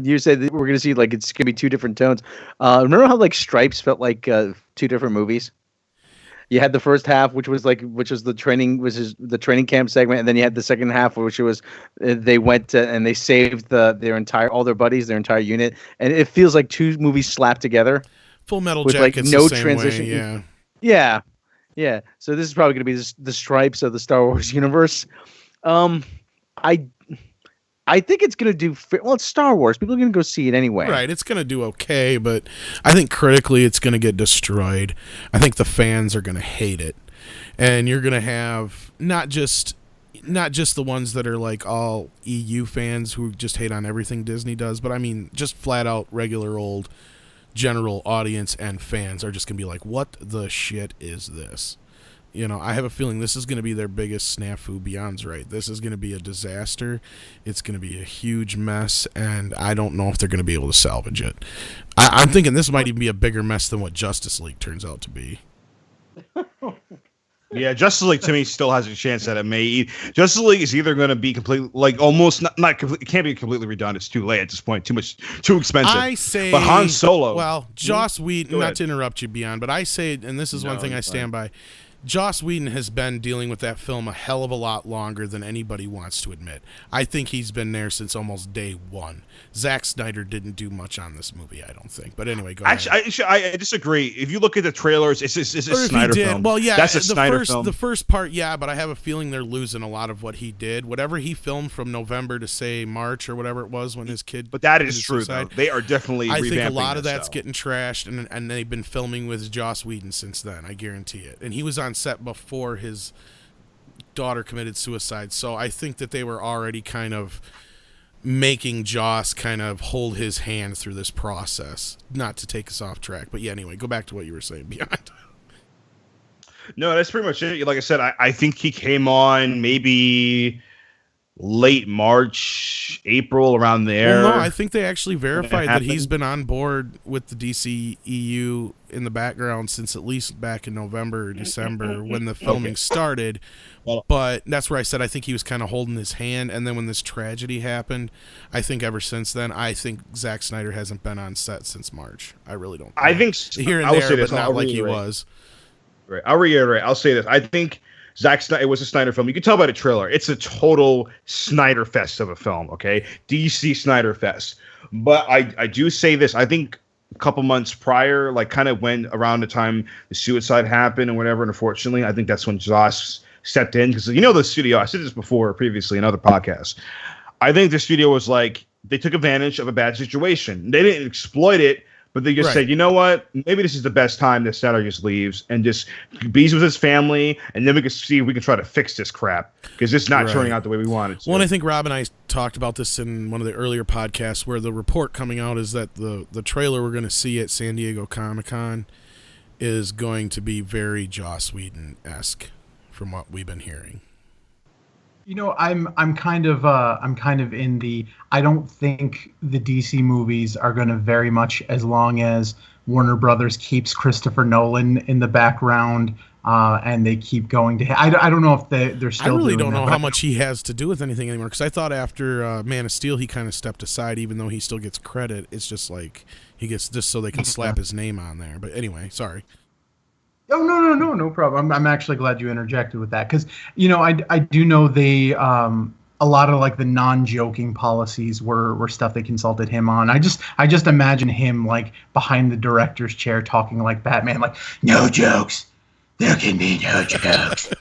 Speaker 3: You said that we're going to see like it's going to be two different tones. Remember how like Stripes felt like two different movies? You had the first half, which was the training camp segment, and then you had the second half, which was they went and they saved all their buddies, their entire unit, and it feels like two movies slapped together.
Speaker 1: Full Metal
Speaker 3: with
Speaker 1: Jacket's
Speaker 3: like no
Speaker 1: the same
Speaker 3: transition.
Speaker 1: Way,
Speaker 3: yeah. So this is probably going to be the Stripes of the Star Wars universe. I think it's going to do... Well, it's Star Wars. People are going to go see it anyway.
Speaker 1: Right, it's going to do okay, but I think critically it's going to get destroyed. I think the fans are going to hate it. And you're going to have not just the ones that are like all EU fans who just hate on everything Disney does, but I mean just flat out regular old general audience and fans are just going to be like, what the shit is this? I have a feeling this is going to be their biggest snafu. Beyond's right. This is going to be a disaster. It's going to be a huge mess, and I don't know if they're going to be able to salvage it. I'm thinking this might even be a bigger mess than what Justice League turns out to be.
Speaker 2: Yeah, Justice League to me still has a chance that it may. Justice League is either going to be completely, like almost not complete. It can't be completely redone. It's too late at this point. Too expensive.
Speaker 1: I say,
Speaker 2: but Han Solo.
Speaker 1: Well, Joss Whedon. Not to interrupt you, Beyond, but I say, and this is one thing I stand by. Joss Whedon has been dealing with that film a hell of a lot longer than anybody wants to admit. I think he's been there since almost day one. Zack Snyder didn't do much on this movie, I don't think. But anyway, go ahead.
Speaker 2: I disagree. If you look at the trailers, it's a Snyder film.
Speaker 1: Well, yeah,
Speaker 2: that's a Snyder film.
Speaker 1: The first part, yeah, but I have a feeling they're losing a lot of what he did. Whatever he filmed from November to, say, March or whatever it was when his kid...
Speaker 2: But that is true, though. They are definitely revamping.
Speaker 1: I think a lot of that's getting trashed, and they've been filming with Joss Whedon since then, I guarantee it. And he was on set before his daughter committed suicide, so I think that they were already kind of making Joss kind of hold his hand through this process. Not to take us off track, but yeah, anyway, go back to what you were saying, Beyond.
Speaker 2: No, that's pretty much it. Like I said, I think he came on maybe late March, April, around there.
Speaker 1: Well, no, I think they actually verified that he's been on board with the DCEU in the background since at least back in November or December when the filming started. But that's where I said I think he was kind of holding his hand, and then when this tragedy happened, I think ever since then, I think Zack Snyder hasn't been on set since March. I really don't.
Speaker 2: I think
Speaker 1: here and there, but not like he was.
Speaker 2: Right. I'll reiterate. I'll say this. I think Zack Snyder, it was a Snyder film. You can tell by the trailer. It's a total Snyder fest of a film, okay? DC Snyder fest. But I do say this. I think a couple months prior, like kind of when around the time the suicide happened and whatever, and unfortunately, I think that's when Joss stepped in. Because, the studio, I said this before previously in other podcasts. I think the studio was like, they took advantage of a bad situation. They didn't exploit it, but they just said, you know what? Maybe this is the best time that Snyder just leaves and just bees with his family, and then we can see if we can try to fix this crap because it's not turning out the way we want it to.
Speaker 1: Well, and I think Rob and I talked about this in one of the earlier podcasts where the report coming out is that the trailer we're going to see at San Diego Comic-Con is going to be very Joss Whedon-esque from what we've been hearing.
Speaker 4: I'm kind of in the, I don't think the DC movies are going to very much, as long as Warner Brothers keeps Christopher Nolan in the background and they keep going to. I don't know if they're still.
Speaker 1: I really
Speaker 4: doing
Speaker 1: don't know
Speaker 4: that,
Speaker 1: how much he has to do with anything anymore, because I thought after Man of Steel he kind of stepped aside, even though he still gets credit. It's just like he gets just so they can slap his name on there. But anyway, sorry.
Speaker 4: Oh, no problem. I'm actually glad you interjected with that because, I do know they a lot of like the non-joking policies were stuff they consulted him on. I just imagine him like behind the director's chair talking like Batman, like, no jokes. There can be no jokes.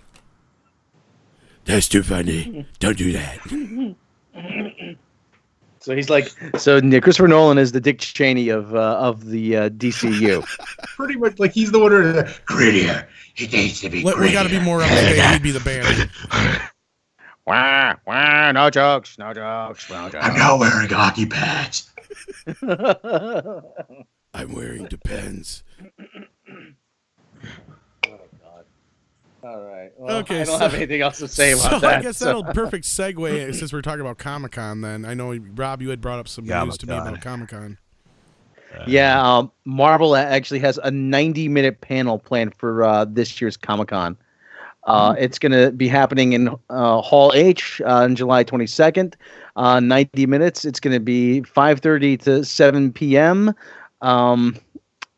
Speaker 6: That's too funny. Don't do that.
Speaker 3: So he's like, Christopher Nolan is the Dick Cheney of the DCU.
Speaker 4: Pretty much, like he's the one who grittier. He needs to be.
Speaker 1: We got to be more up to date. He'd be the band.
Speaker 3: Wah, no jokes, no jokes.
Speaker 4: I'm not wearing hockey pads.
Speaker 6: I'm wearing Depends.
Speaker 3: All right. Well,
Speaker 1: Okay,
Speaker 3: I don't have anything else to say about
Speaker 1: so
Speaker 3: that.
Speaker 1: I guess that'll perfect segue since we're talking about Comic-Con. Then I know Rob, you had brought up some news to me about Comic-Con.
Speaker 3: Yeah, Marvel actually has a 90-minute panel planned for this year's Comic-Con. It's going to be happening in Hall H on July 22nd. 90 minutes. It's going to be 5:30 to 7 p.m.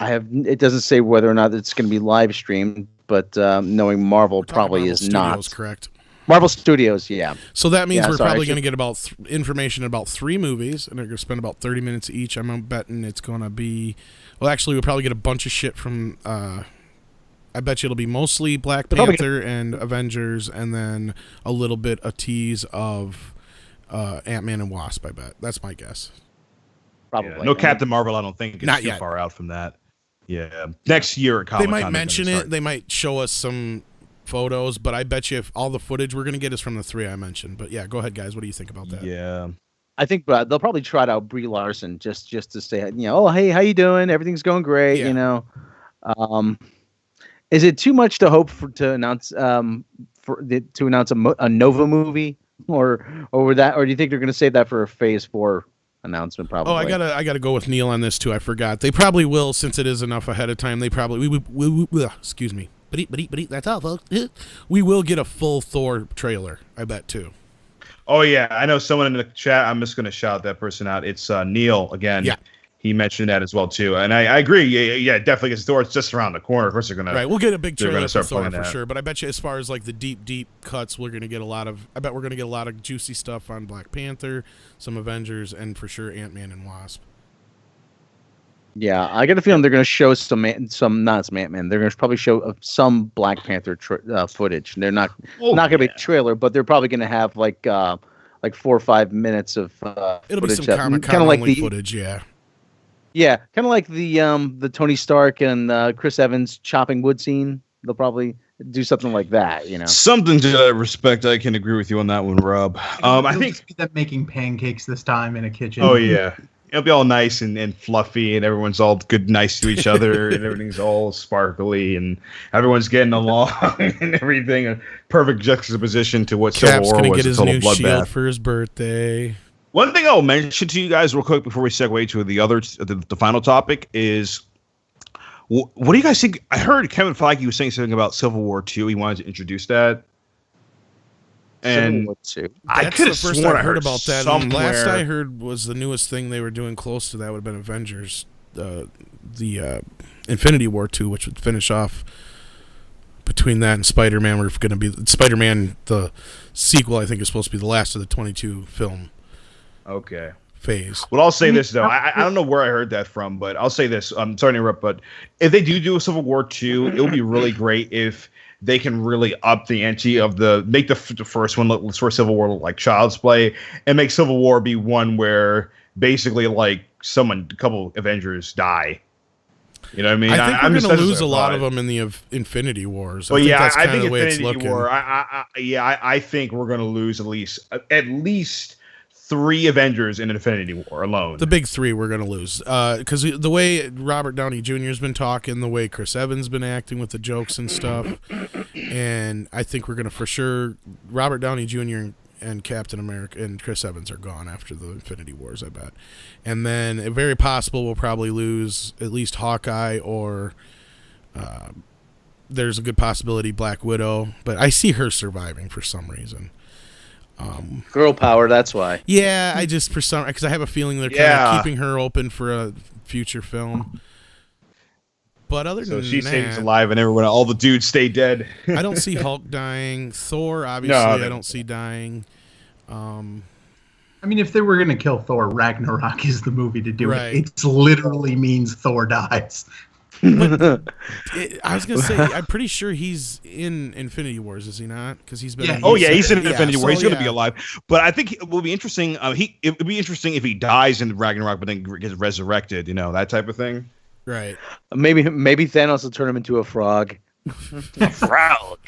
Speaker 3: It doesn't say whether or not it's going to be live streamed, but knowing Marvel probably
Speaker 1: Marvel
Speaker 3: is
Speaker 1: Studios,
Speaker 3: not.
Speaker 1: Correct.
Speaker 3: Marvel Studios, yeah.
Speaker 1: So that means we're probably going to
Speaker 3: actually,
Speaker 1: get about information about 3 movies, and they're going to spend about 30 minutes each. I'm betting it's going to be. Well, actually, we'll probably get a bunch of shit from. I bet you it'll be mostly Black Panther and Avengers, and then a little bit a tease of Ant-Man and Wasp. I bet that's my guess.
Speaker 3: Probably.
Speaker 2: Yeah, no Captain Marvel, I don't think. It's
Speaker 1: Not
Speaker 2: too
Speaker 1: yet.
Speaker 2: far out from that. Yeah, next year at Comic-Con.
Speaker 1: They might mention it. They might show us some photos, but I bet you if all the footage we're going to get is from the 3 I mentioned. But yeah, go ahead, guys. What do you think about that?
Speaker 2: Yeah.
Speaker 3: I think they'll probably trot out Brie Larson just to say, oh, hey, how you doing? Everything's going great,
Speaker 1: Yeah.
Speaker 3: Is it too much to hope to announce a Nova movie, or do you think they're going to save that for a Phase 4 announcement? Probably.
Speaker 1: Oh, I gotta go with Neil on this too. I forgot. They probably will, since it is enough ahead of time. They probably excuse me. That's all, folks. We will get a full Thor trailer. I bet too.
Speaker 2: Oh yeah, I know someone in the chat. I'm just going to shout that person out. It's Neil again.
Speaker 1: Yeah.
Speaker 2: He mentioned that as well too, and I agree. Yeah, definitely. Because Thor's just around the corner. Of course, they're gonna.
Speaker 1: Right, we'll get a big trailer for
Speaker 2: start
Speaker 1: Thor
Speaker 2: playing
Speaker 1: for
Speaker 2: that.
Speaker 1: sure. But I bet you, as far as like the deep cuts, we're gonna get a lot of. I bet we're gonna get a lot of juicy stuff on Black Panther, some Avengers, and for sure Ant-Man and Wasp.
Speaker 3: Yeah, I get a feeling they're going to show some not some Ant-Man. They're going to probably show some Black Panther footage. They're not going to be a trailer, but they're probably going to have like 4 or 5 minutes of
Speaker 1: It'll be
Speaker 3: footage
Speaker 1: some Comic-Con only footage, yeah.
Speaker 3: Yeah, kind of like the Tony Stark and Chris Evans chopping wood scene. They'll probably do something like that,
Speaker 2: Something to that respect. I can agree with you on that one, Rob. I think
Speaker 4: them making pancakes this time in a kitchen.
Speaker 2: Oh yeah. It'll be all nice and fluffy, and everyone's all good, nice to each other, and everything's all sparkly, and everyone's getting along and everything. A perfect juxtaposition to what Civil
Speaker 1: Cap's
Speaker 2: War
Speaker 1: gonna
Speaker 2: was.
Speaker 1: get
Speaker 2: A
Speaker 1: his
Speaker 2: total
Speaker 1: new
Speaker 2: bloodbath.
Speaker 1: shield for his birthday.
Speaker 2: One thing I'll mention to you guys real quick before we segue to the final topic is, what do you guys think? I heard Kevin Feige was saying something about Civil War 2. He wanted to introduce that. And I could have
Speaker 1: first
Speaker 2: sworn
Speaker 1: I heard about that. And
Speaker 2: somewhere.
Speaker 1: last I heard was the newest thing they were doing close to that would have been Avengers, the Infinity War 2, which would finish off between that and Spider-Man, we're going to be Spider-Man. The sequel, I think, is supposed to be the last of the 22 film
Speaker 2: Okay.
Speaker 1: phase.
Speaker 2: Well, I'll say this though. I don't know where I heard that from, but I'll say this. I'm sorry to interrupt, but if they do a Civil War 2, it would be really great if they can really up the ante of make the first one look for Civil War look like Child's Play, and make Civil War be one where basically like a couple Avengers die. You know what I mean?
Speaker 1: I think we're going to lose a lot of them in the Infinity Wars.
Speaker 2: Well,
Speaker 1: that's
Speaker 2: I
Speaker 1: kind of
Speaker 2: think
Speaker 1: the way it's
Speaker 2: Infinity
Speaker 1: looking.
Speaker 2: War. I think we're going to lose at least 3 Avengers in Infinity War alone.
Speaker 1: The big 3 we're going to lose. Because the way Robert Downey Jr. has been talking, the way Chris Evans been acting with the jokes and stuff, and I think we're going to for sure, Robert Downey Jr. and Captain America and Chris Evans are gone after the Infinity Wars, I bet. And then very possible we'll probably lose at least Hawkeye, or there's a good possibility Black Widow, but I see her surviving for some reason.
Speaker 3: Girl power, that's why.
Speaker 1: Yeah, I just because I have a feeling they're kind of keeping her open for a future film. But other than
Speaker 2: she
Speaker 1: that,
Speaker 2: stays alive, and all the dudes stay dead.
Speaker 1: I don't see Hulk dying. Thor, obviously, I don't see dying.
Speaker 4: I mean, if they were going to kill Thor, Ragnarok is the movie to do
Speaker 1: Right.
Speaker 4: it. It literally means Thor dies.
Speaker 1: I was gonna say, I'm pretty sure he's in Infinity Wars, is he not? Because he's been.
Speaker 4: Yeah.
Speaker 2: He's in Infinity War. He's going to be
Speaker 1: yeah.
Speaker 2: alive. But I think it will be interesting. It would be interesting if he dies in Ragnarok, but then gets resurrected. You know, that type of thing.
Speaker 1: Right.
Speaker 3: Maybe Thanos will turn him into a frog.
Speaker 5: A frog.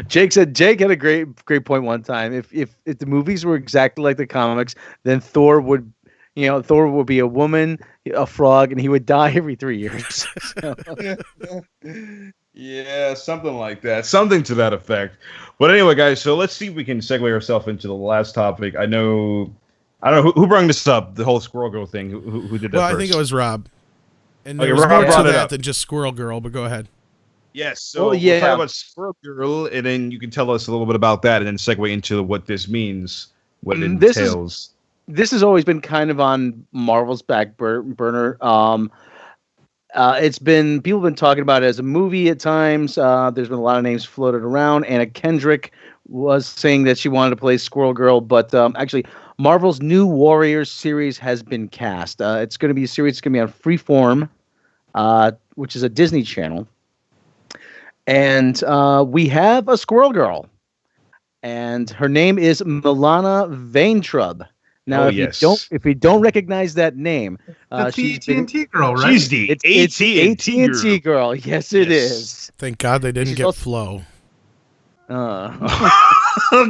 Speaker 3: Jake had a great point one time. If the movies were exactly like the comics, then Thor would be a woman, a frog, and he would die every 3 years.
Speaker 2: Yeah, something like that. Something to that effect. But anyway, guys, so let's see if we can segue ourselves into the last topic. I don't know who brought this up, the whole Squirrel Girl thing. Who did that
Speaker 1: Well,
Speaker 2: first?
Speaker 1: I think it was Rob. And
Speaker 2: Okay,
Speaker 1: there was
Speaker 2: Rob
Speaker 1: more to
Speaker 2: brought it
Speaker 1: that
Speaker 2: up.
Speaker 1: than just Squirrel Girl, but go ahead.
Speaker 2: Yes, so
Speaker 3: Well, yeah.
Speaker 2: we'll talk about Squirrel Girl, and then you can tell us a little bit about that, and then segue into what this means, what it entails.
Speaker 3: This has always been kind of on Marvel's back burner. People have been talking about it as a movie at times. There's been a lot of names floated around. Anna Kendrick was saying that she wanted to play Squirrel Girl, but actually, Marvel's New Warriors series has been cast. It's going to be a series that's going to be on Freeform, which is a Disney channel. And we have a Squirrel Girl, and her name is Milana Vaintrub. Now, if you don't recognize that name,
Speaker 4: That's the
Speaker 3: she's been-
Speaker 4: AT&T girl, right?
Speaker 2: She's the
Speaker 3: it's
Speaker 2: AT&T girl.
Speaker 3: girl. Yes, it is.
Speaker 1: Thank God they didn't
Speaker 3: She's
Speaker 1: get
Speaker 3: also-
Speaker 1: Flo.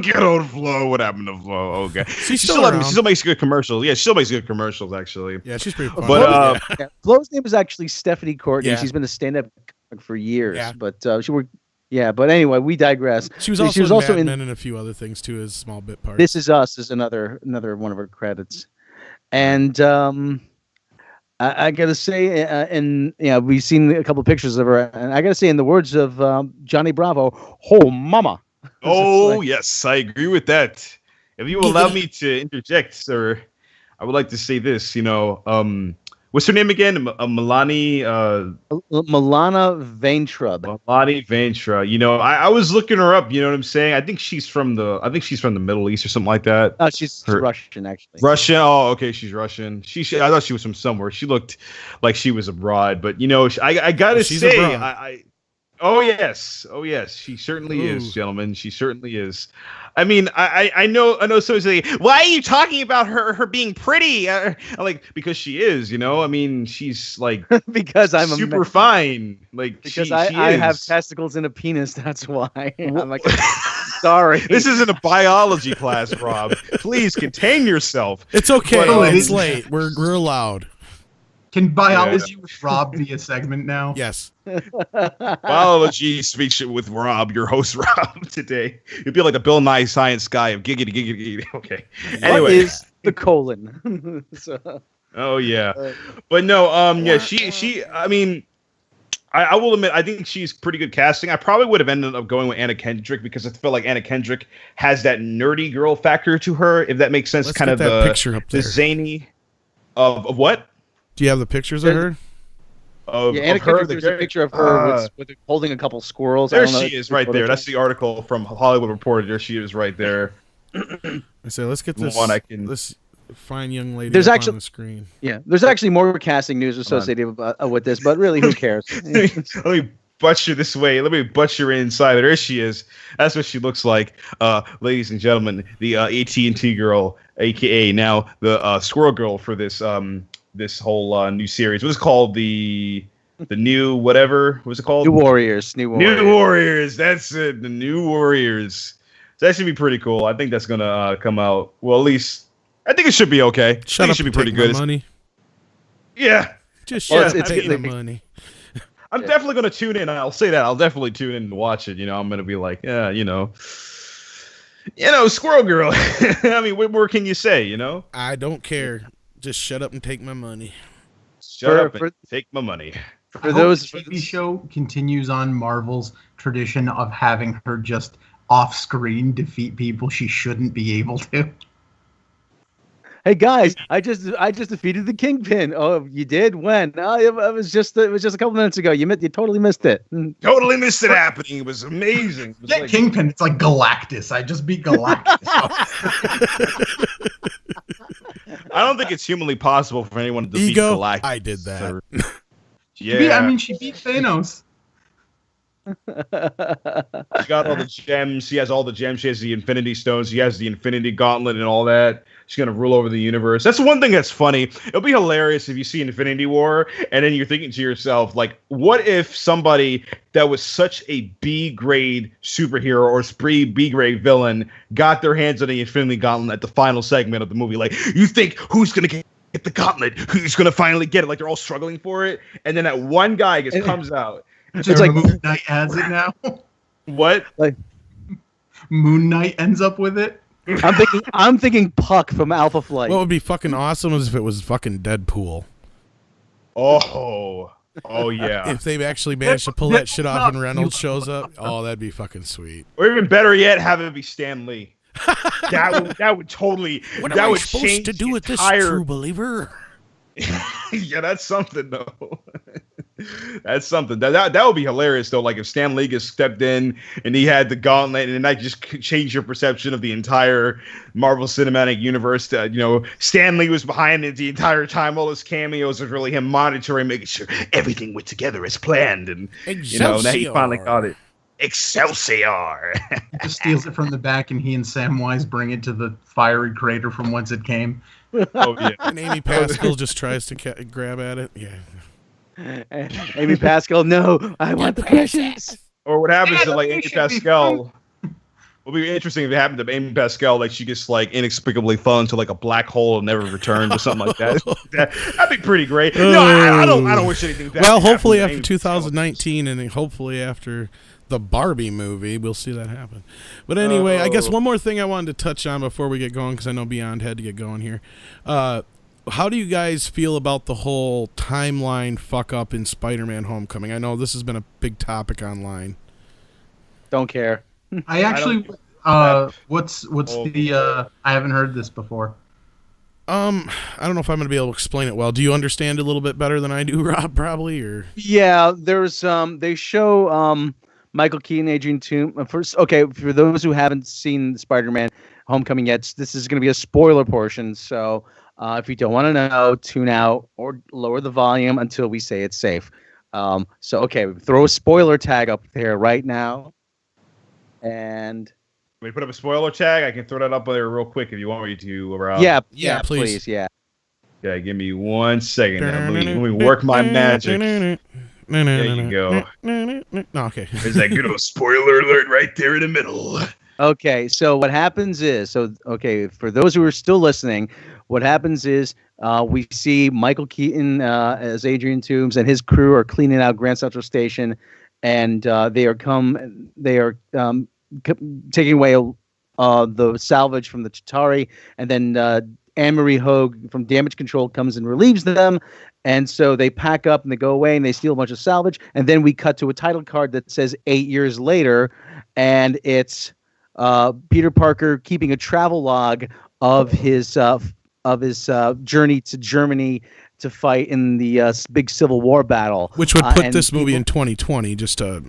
Speaker 2: Good old Flo. What happened to Flo? Okay.
Speaker 1: She's still around.
Speaker 2: She still makes good commercials. Yeah, she still makes good commercials, actually.
Speaker 1: Yeah, she's pretty fun.
Speaker 2: But
Speaker 3: Yeah. Flo's name is actually Stephanie Courtney.
Speaker 1: Yeah.
Speaker 3: She's been a stand-up comic for years,
Speaker 1: Yeah.
Speaker 3: but she worked. Yeah, but anyway, we digress.
Speaker 1: she was also in Mad Men and a few other things too, as small bit parts.
Speaker 3: This Is Us is another one of her credits, and I gotta say, and we've seen a couple of pictures of her, and I gotta say, in the words of Johnny Bravo, "Oh, mama."
Speaker 2: Oh, yes, I agree with that. If you allow me to interject, sir, I would like to say this. What's her name again? Milani.
Speaker 3: Milana Vaintrub.
Speaker 2: Milani Vaintra. I was looking her up. You know what I'm saying? I think she's from the Middle East or something like that.
Speaker 3: Oh, she's Russian, actually.
Speaker 2: Russian. Oh, okay, she's Russian. I thought she was from somewhere. She looked like she was abroad, but I gotta
Speaker 1: She's
Speaker 2: say,
Speaker 1: abroad.
Speaker 2: Oh yes, she certainly is, gentlemen. She certainly is. I mean, I know. So say, why are you talking about her being pretty? I'm like, because she is. I mean, she's like
Speaker 3: because I'm
Speaker 2: super fine. Like
Speaker 3: because
Speaker 2: she
Speaker 3: I
Speaker 2: is.
Speaker 3: have testicles and a penis. That's why. I'm like, sorry.
Speaker 2: This isn't a biology class, Rob. Please contain yourself.
Speaker 1: It's okay.
Speaker 4: But,
Speaker 1: it's late. We're allowed.
Speaker 4: Can biology with Rob be a segment now?
Speaker 1: Yes.
Speaker 2: Biology speaks with Rob, your host, Rob, today. You'd be like the Bill Nye science guy of giggity, giggity, giggity. Okay.
Speaker 3: What
Speaker 2: Anyway.
Speaker 3: is the colon? So,
Speaker 2: Oh, yeah. But no, yeah, she, I mean, I will admit, I think she's pretty good casting. I probably would have ended up going with Anna Kendrick because I feel like Anna Kendrick has that nerdy girl factor to her, if that makes sense.
Speaker 1: Let's
Speaker 2: Kind
Speaker 1: get
Speaker 2: of
Speaker 1: that
Speaker 2: the
Speaker 1: picture up
Speaker 2: the
Speaker 1: there.
Speaker 2: zany of what?
Speaker 1: Do you have the pictures of her?
Speaker 2: of,
Speaker 3: Yeah, and
Speaker 2: of her.
Speaker 3: there's a picture of her with holding a couple squirrels.
Speaker 2: There she is, right there. That's the article from Hollywood Reporter. There she is, right there.
Speaker 1: I say, let's get this this fine young lady
Speaker 3: there's
Speaker 1: up
Speaker 3: actually,
Speaker 1: on the screen.
Speaker 3: Yeah, there's actually more casting news associated with this, but really, who cares?
Speaker 2: Let me butcher this way. Let me butcher inside. There she is. That's what she looks like, ladies and gentlemen. The AT&T girl, aka now the Squirrel girl for this this whole new series. What's it called? The new whatever. What's it called?
Speaker 3: New Warriors.
Speaker 2: New Warriors. That's it. The New Warriors. So that should be pretty cool. I think that's gonna come out. Well, at least I think it should be okay.
Speaker 1: Shut up.
Speaker 2: It should be pretty good.
Speaker 1: Money.
Speaker 2: Yeah.
Speaker 1: Just shut up.
Speaker 3: It's
Speaker 1: the money.
Speaker 2: I'm definitely going to tune in. I'll say that. I'll definitely tune in and watch it. You know, I'm going to be like, yeah, you know, Squirrel Girl. I mean, what more can you say, you know?
Speaker 1: I don't care. Just shut up and take my money.
Speaker 2: Shut up and take my money.
Speaker 4: For those, the TV show continues on Marvel's tradition of having her just off-screen defeat people she shouldn't be able to.
Speaker 3: Hey guys, I just defeated the Kingpin. Oh, you did? When? Oh, it was just a couple minutes ago. You totally missed it.
Speaker 2: Totally missed it happening. It was amazing. It was
Speaker 4: like, Kingpin. It's like Galactus. I just beat Galactus.
Speaker 2: I don't think it's humanly possible for anyone to defeat Galactus.
Speaker 1: I did that.
Speaker 2: She
Speaker 4: beat Thanos.
Speaker 2: She got all the gems. She has all the gems. She has the Infinity Stones. She has the Infinity Gauntlet and all that. She's gonna rule over the universe. That's one thing that's funny. It'll be hilarious if you see Infinity War and then you're thinking to yourself, like, what if somebody that was such a B-grade superhero or B-grade villain got their hands on the Infinity Gauntlet at the final segment of the movie? Like, you think who's gonna get the gauntlet? Who's gonna finally get it? Like, they're all struggling for it, and then that one guy just comes out.
Speaker 4: It's like Moon Knight has it now.
Speaker 2: What?
Speaker 3: Like
Speaker 4: Moon Knight ends up with it.
Speaker 3: I'm thinking Puck from Alpha Flight.
Speaker 1: What would be fucking awesome is if it was fucking Deadpool.
Speaker 2: Oh yeah.
Speaker 1: If they actually managed to pull that shit off and Reynolds shows up, oh, that'd be fucking sweet.
Speaker 2: Or even better yet, have it be Stan Lee. that would totally.
Speaker 6: What
Speaker 2: that
Speaker 6: am I
Speaker 2: would
Speaker 6: supposed
Speaker 2: change
Speaker 6: to do with this,
Speaker 2: entire...
Speaker 6: true believer?
Speaker 2: Yeah, that's something though. That's something that would be hilarious though. Like if Stan Lee just stepped in and he had the gauntlet, and that just changed your perception of the entire Marvel Cinematic Universe. Stan Lee was behind it the entire time. All his cameos was really him monitoring, making sure everything went together as planned. And now he finally got it. Excelsior!
Speaker 4: Just steals it from the back, and he and Samwise bring it to the fiery crater from whence it came.
Speaker 2: Oh yeah.
Speaker 1: And Amy Pascal just tries to grab at it. Yeah.
Speaker 3: Amy Pascal, no, I want the precious.
Speaker 2: Or what happens to like Amy Pascal? Will be interesting if it happened to Amy Pascal, like she just like inexplicably fell into like a black hole and never returned or something like that. That'd be pretty great. No, I don't wish anything bad.
Speaker 1: Well, hopefully after 2019 and hopefully after the Barbie movie, we'll see that happen. But anyway, I guess one more thing I wanted to touch on before we get going, because I know Beyond had to get going here. How do you guys feel about the whole timeline fuck up in Spider-Man Homecoming? I know this has been a big topic online.
Speaker 3: Don't care.
Speaker 4: I actually, what's the? I haven't heard this before.
Speaker 1: I don't know if I'm going to be able to explain it well. Do you understand a little bit better than I do, Rob? Probably, or
Speaker 3: yeah. There's they show Michael Keaton, Adrian Toomes. First, okay, for those who haven't seen Spider-Man Homecoming yet, this is going to be a spoiler portion. So if you don't want to know, tune out or lower the volume until we say it's safe. So okay, throw a spoiler tag up there right now. And
Speaker 2: we put up a spoiler tag. I can throw that up there real quick if you want me to.
Speaker 3: Yeah, please. Yeah.
Speaker 2: Yeah, give me 1 second. Let me work my magic. There you go.
Speaker 1: Okay.
Speaker 2: There's that good old spoiler alert right there in the middle.
Speaker 3: Okay, so what happens is, for those who are still listening, what happens is we see Michael Keaton as Adrian Toomes and his crew are cleaning out Grand Central Station, and they are taking away the salvage from the Chitauri, and then Anne-Marie Hogue from Damage Control comes and relieves them, and so they pack up and they go away and they steal a bunch of salvage, and then we cut to a title card that says 8 years later, and it's Peter Parker keeping a travel log of his journey to Germany to fight in the big Civil War battle,
Speaker 1: which would put
Speaker 3: and
Speaker 1: this movie
Speaker 3: people-
Speaker 1: in 2020, just so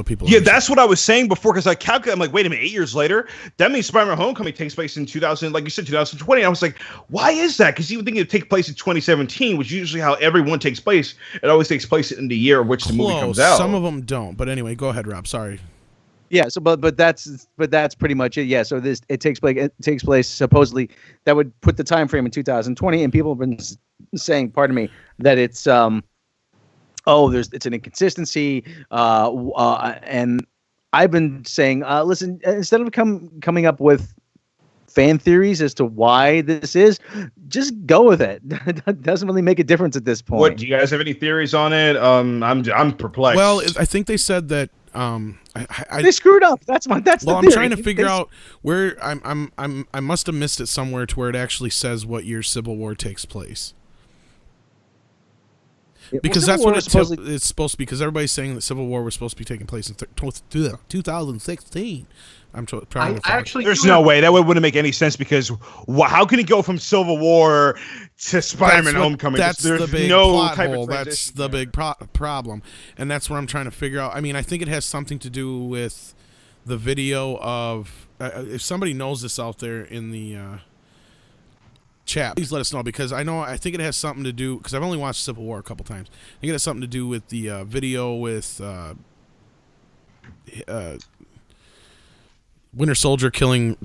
Speaker 1: people.
Speaker 2: Yeah,
Speaker 1: understand.
Speaker 2: that's what I was saying before, because I calculated, I'm like, wait a minute, 8 years later, that means Spider-Man Homecoming takes place in 2000, like you said, 2020. I was like, why is that? Because you would think it would take place in 2017, which is usually how everyone takes place. It always takes place in the year in which the movie comes out.
Speaker 1: Some of them don't, but anyway, go ahead, Rob. Sorry.
Speaker 3: Yeah, so but that's pretty much it. Yeah, so it takes place supposedly, that would put the time frame in 2020, and people have been saying, pardon me, that it's it's an inconsistency, and I've been saying, listen, instead of coming up with fan theories as to why this is, just go with it. It doesn't really make a difference at this point.
Speaker 2: What, do you guys have any theories on it? I'm perplexed.
Speaker 1: Well, I think they said that
Speaker 3: they screwed up. That's the
Speaker 1: I'm
Speaker 3: theory.
Speaker 1: trying to figure out where I must have missed it somewhere to where it actually says what year Civil War takes place. Because that's what it's supposed to be. Because everybody's saying that Civil War was supposed to be taking place in 2016. I'm trying to.
Speaker 4: Actually,
Speaker 2: there's no way that wouldn't make any sense, because how can it go from Civil War to Spider-Man Homecoming?
Speaker 1: That's
Speaker 2: There's
Speaker 1: the big
Speaker 2: no
Speaker 1: plot
Speaker 2: type
Speaker 1: hole.
Speaker 2: of
Speaker 1: That's the big problem, and that's what I'm trying to figure out. I mean, I think it has something to do with the video of. If somebody knows this out there in the chat, please let us know, because I think it has something to do, because I've only watched Civil War a couple times. I think it has something to do with the video with Winter Soldier killing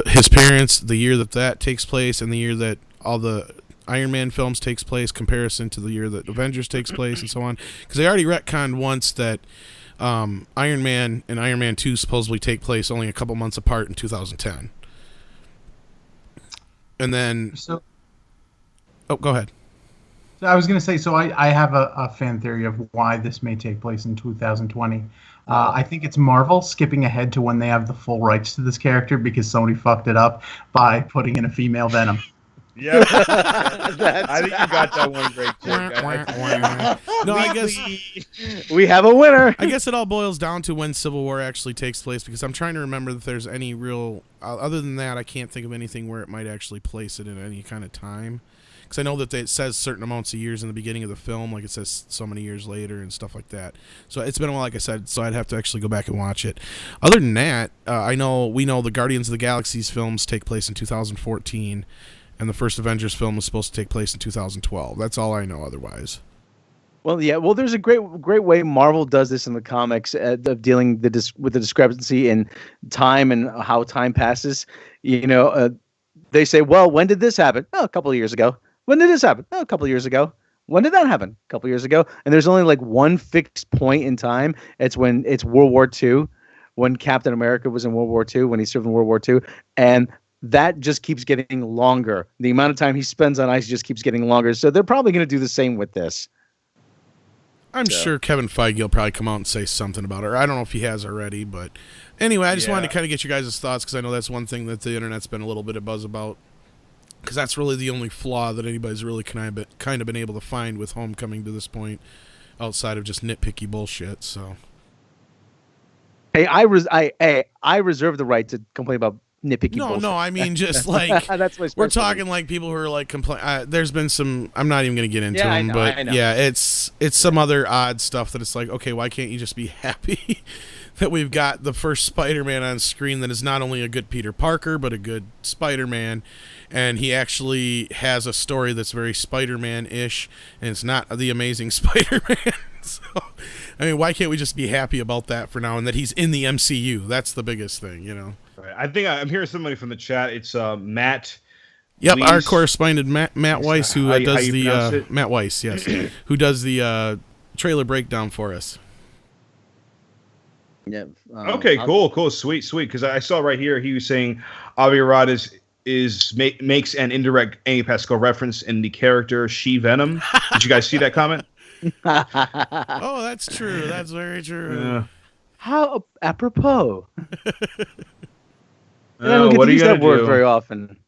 Speaker 1: his parents, the year that takes place, and the year that all the Iron Man films takes place, comparison to the year that Avengers takes place, and so on. Because they already retconned once that Iron Man and Iron Man 2 supposedly take place only a couple months apart in 2010. And then... Oh, go ahead.
Speaker 4: So I was going to say, so I have a fan theory of why this may take place in 2020. I think it's Marvel skipping ahead to when they have the full rights to this character, because somebody fucked it up by putting in a female Venom.
Speaker 2: Yeah, I think you got that one great joke.
Speaker 1: No, I guess
Speaker 3: we have a winner.
Speaker 1: I guess it all boils down to when Civil War actually takes place, because I'm trying to remember if there's any real. Other than that, I can't think of anything where it might actually place it in any kind of time. Because I know that it says certain amounts of years in the beginning of the film, like it says so many years later and stuff like that. So it's been a while, like I said, so I'd have to actually go back and watch it. Other than that, we know the Guardians of the Galaxy's films take place in 2014, and the first Avengers film was supposed to take place in 2012. That's all I know otherwise.
Speaker 3: Well, yeah. Well, there's a great way Marvel does this in the comics of dealing with the discrepancy in time and how time passes. They say, well, when did this happen? Oh, a couple of years ago. When did this happen? Oh, a couple of years ago. When did that happen? A couple of years ago. And there's only like one fixed point in time. It's when it's World War II, when Captain America was in World War II, when he served in World War II. And that just keeps getting longer. The amount of time he spends on ice just keeps getting longer. So they're probably going to do the same with this.
Speaker 1: I'm sure Kevin Feige will probably come out and say something about it. Or I don't know if he has already, but anyway, I just wanted to kind of get you guys' thoughts, because I know that's one thing that the internet's been a little bit of buzz about. Because that's really the only flaw that anybody's really kind of been able to find with Homecoming to this point, outside of just nitpicky bullshit. So,
Speaker 3: hey, I reserve the right to complain about nitpicky bullshit.
Speaker 1: No, I mean just like
Speaker 3: that's my
Speaker 1: we're talking like people who are like there's been some. I'm not even gonna get into them,
Speaker 3: I know.
Speaker 1: Yeah, it's some other odd stuff that it's like, okay, why can't you just be happy that we've got the first Spider-Man on screen that is not only a good Peter Parker but a good Spider-Man, and he actually has a story that's very Spider-Man-ish, and it's not the Amazing Spider-Man. So, I mean, why can't we just be happy about that for now, and that he's in the MCU? That's the biggest thing,
Speaker 2: Right. I think I'm hearing somebody from the chat. It's Matt.
Speaker 1: Yep,
Speaker 2: Weiss.
Speaker 1: our correspondent Matt Weiss, who does the Matt Weiss, yes, who does the trailer breakdown for us.
Speaker 3: Yeah.
Speaker 2: Okay, cool, sweet. Because I saw right here he was saying Avi Arad makes an indirect Amy Pascal reference in the character She-Venom. Did you guys see that comment?
Speaker 1: Oh, that's true. That's very true.
Speaker 2: Yeah.
Speaker 3: How apropos. I don't get
Speaker 2: what
Speaker 3: to
Speaker 2: are you
Speaker 3: use
Speaker 2: gonna
Speaker 3: that word
Speaker 2: do?
Speaker 3: very often.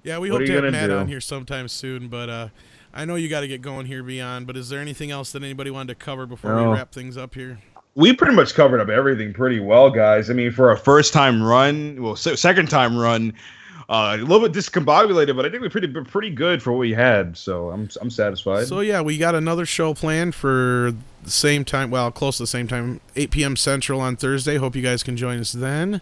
Speaker 1: Yeah, we
Speaker 2: What
Speaker 1: hope
Speaker 2: are
Speaker 1: to
Speaker 2: you
Speaker 1: have
Speaker 2: gonna
Speaker 1: Matt
Speaker 2: do?
Speaker 1: on here sometime soon, but I know you got to get going here, Beyond. But is there anything else that anybody wanted to cover before we wrap things up here?
Speaker 2: We pretty much covered up everything pretty well, guys. I mean, for a first-time run, second-time run, A little bit discombobulated, but I think we're pretty good for what we had. So I'm satisfied.
Speaker 1: So yeah, we got another show planned for the same time. Well, close to the same time, 8 p.m. Central on Thursday. Hope you guys can join us then.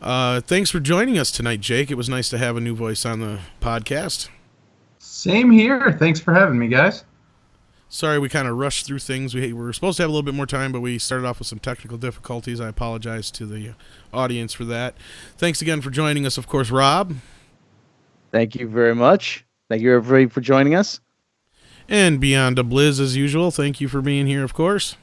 Speaker 1: Thanks for joining us tonight, Jake. It was nice to have a new voice on the podcast.
Speaker 4: Same here. Thanks for having me, guys.
Speaker 1: Sorry we kind of rushed through things. We were supposed to have a little bit more time, but we started off with some technical difficulties. I apologize to the audience for that. Thanks again for joining us, of course, Rob.
Speaker 3: Thank you very much. Thank you, everybody, for joining us.
Speaker 1: And Beyond a Blizz, as usual, thank you for being here, of course.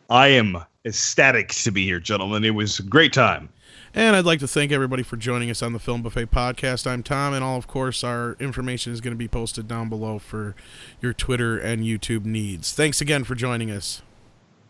Speaker 2: I am ecstatic to be here, gentlemen. It was a great time.
Speaker 1: And I'd like to thank everybody for joining us on the Film Buffet Podcast. I'm Tom, and of course, our information is going to be posted down below for your Twitter and YouTube needs. Thanks again for joining us.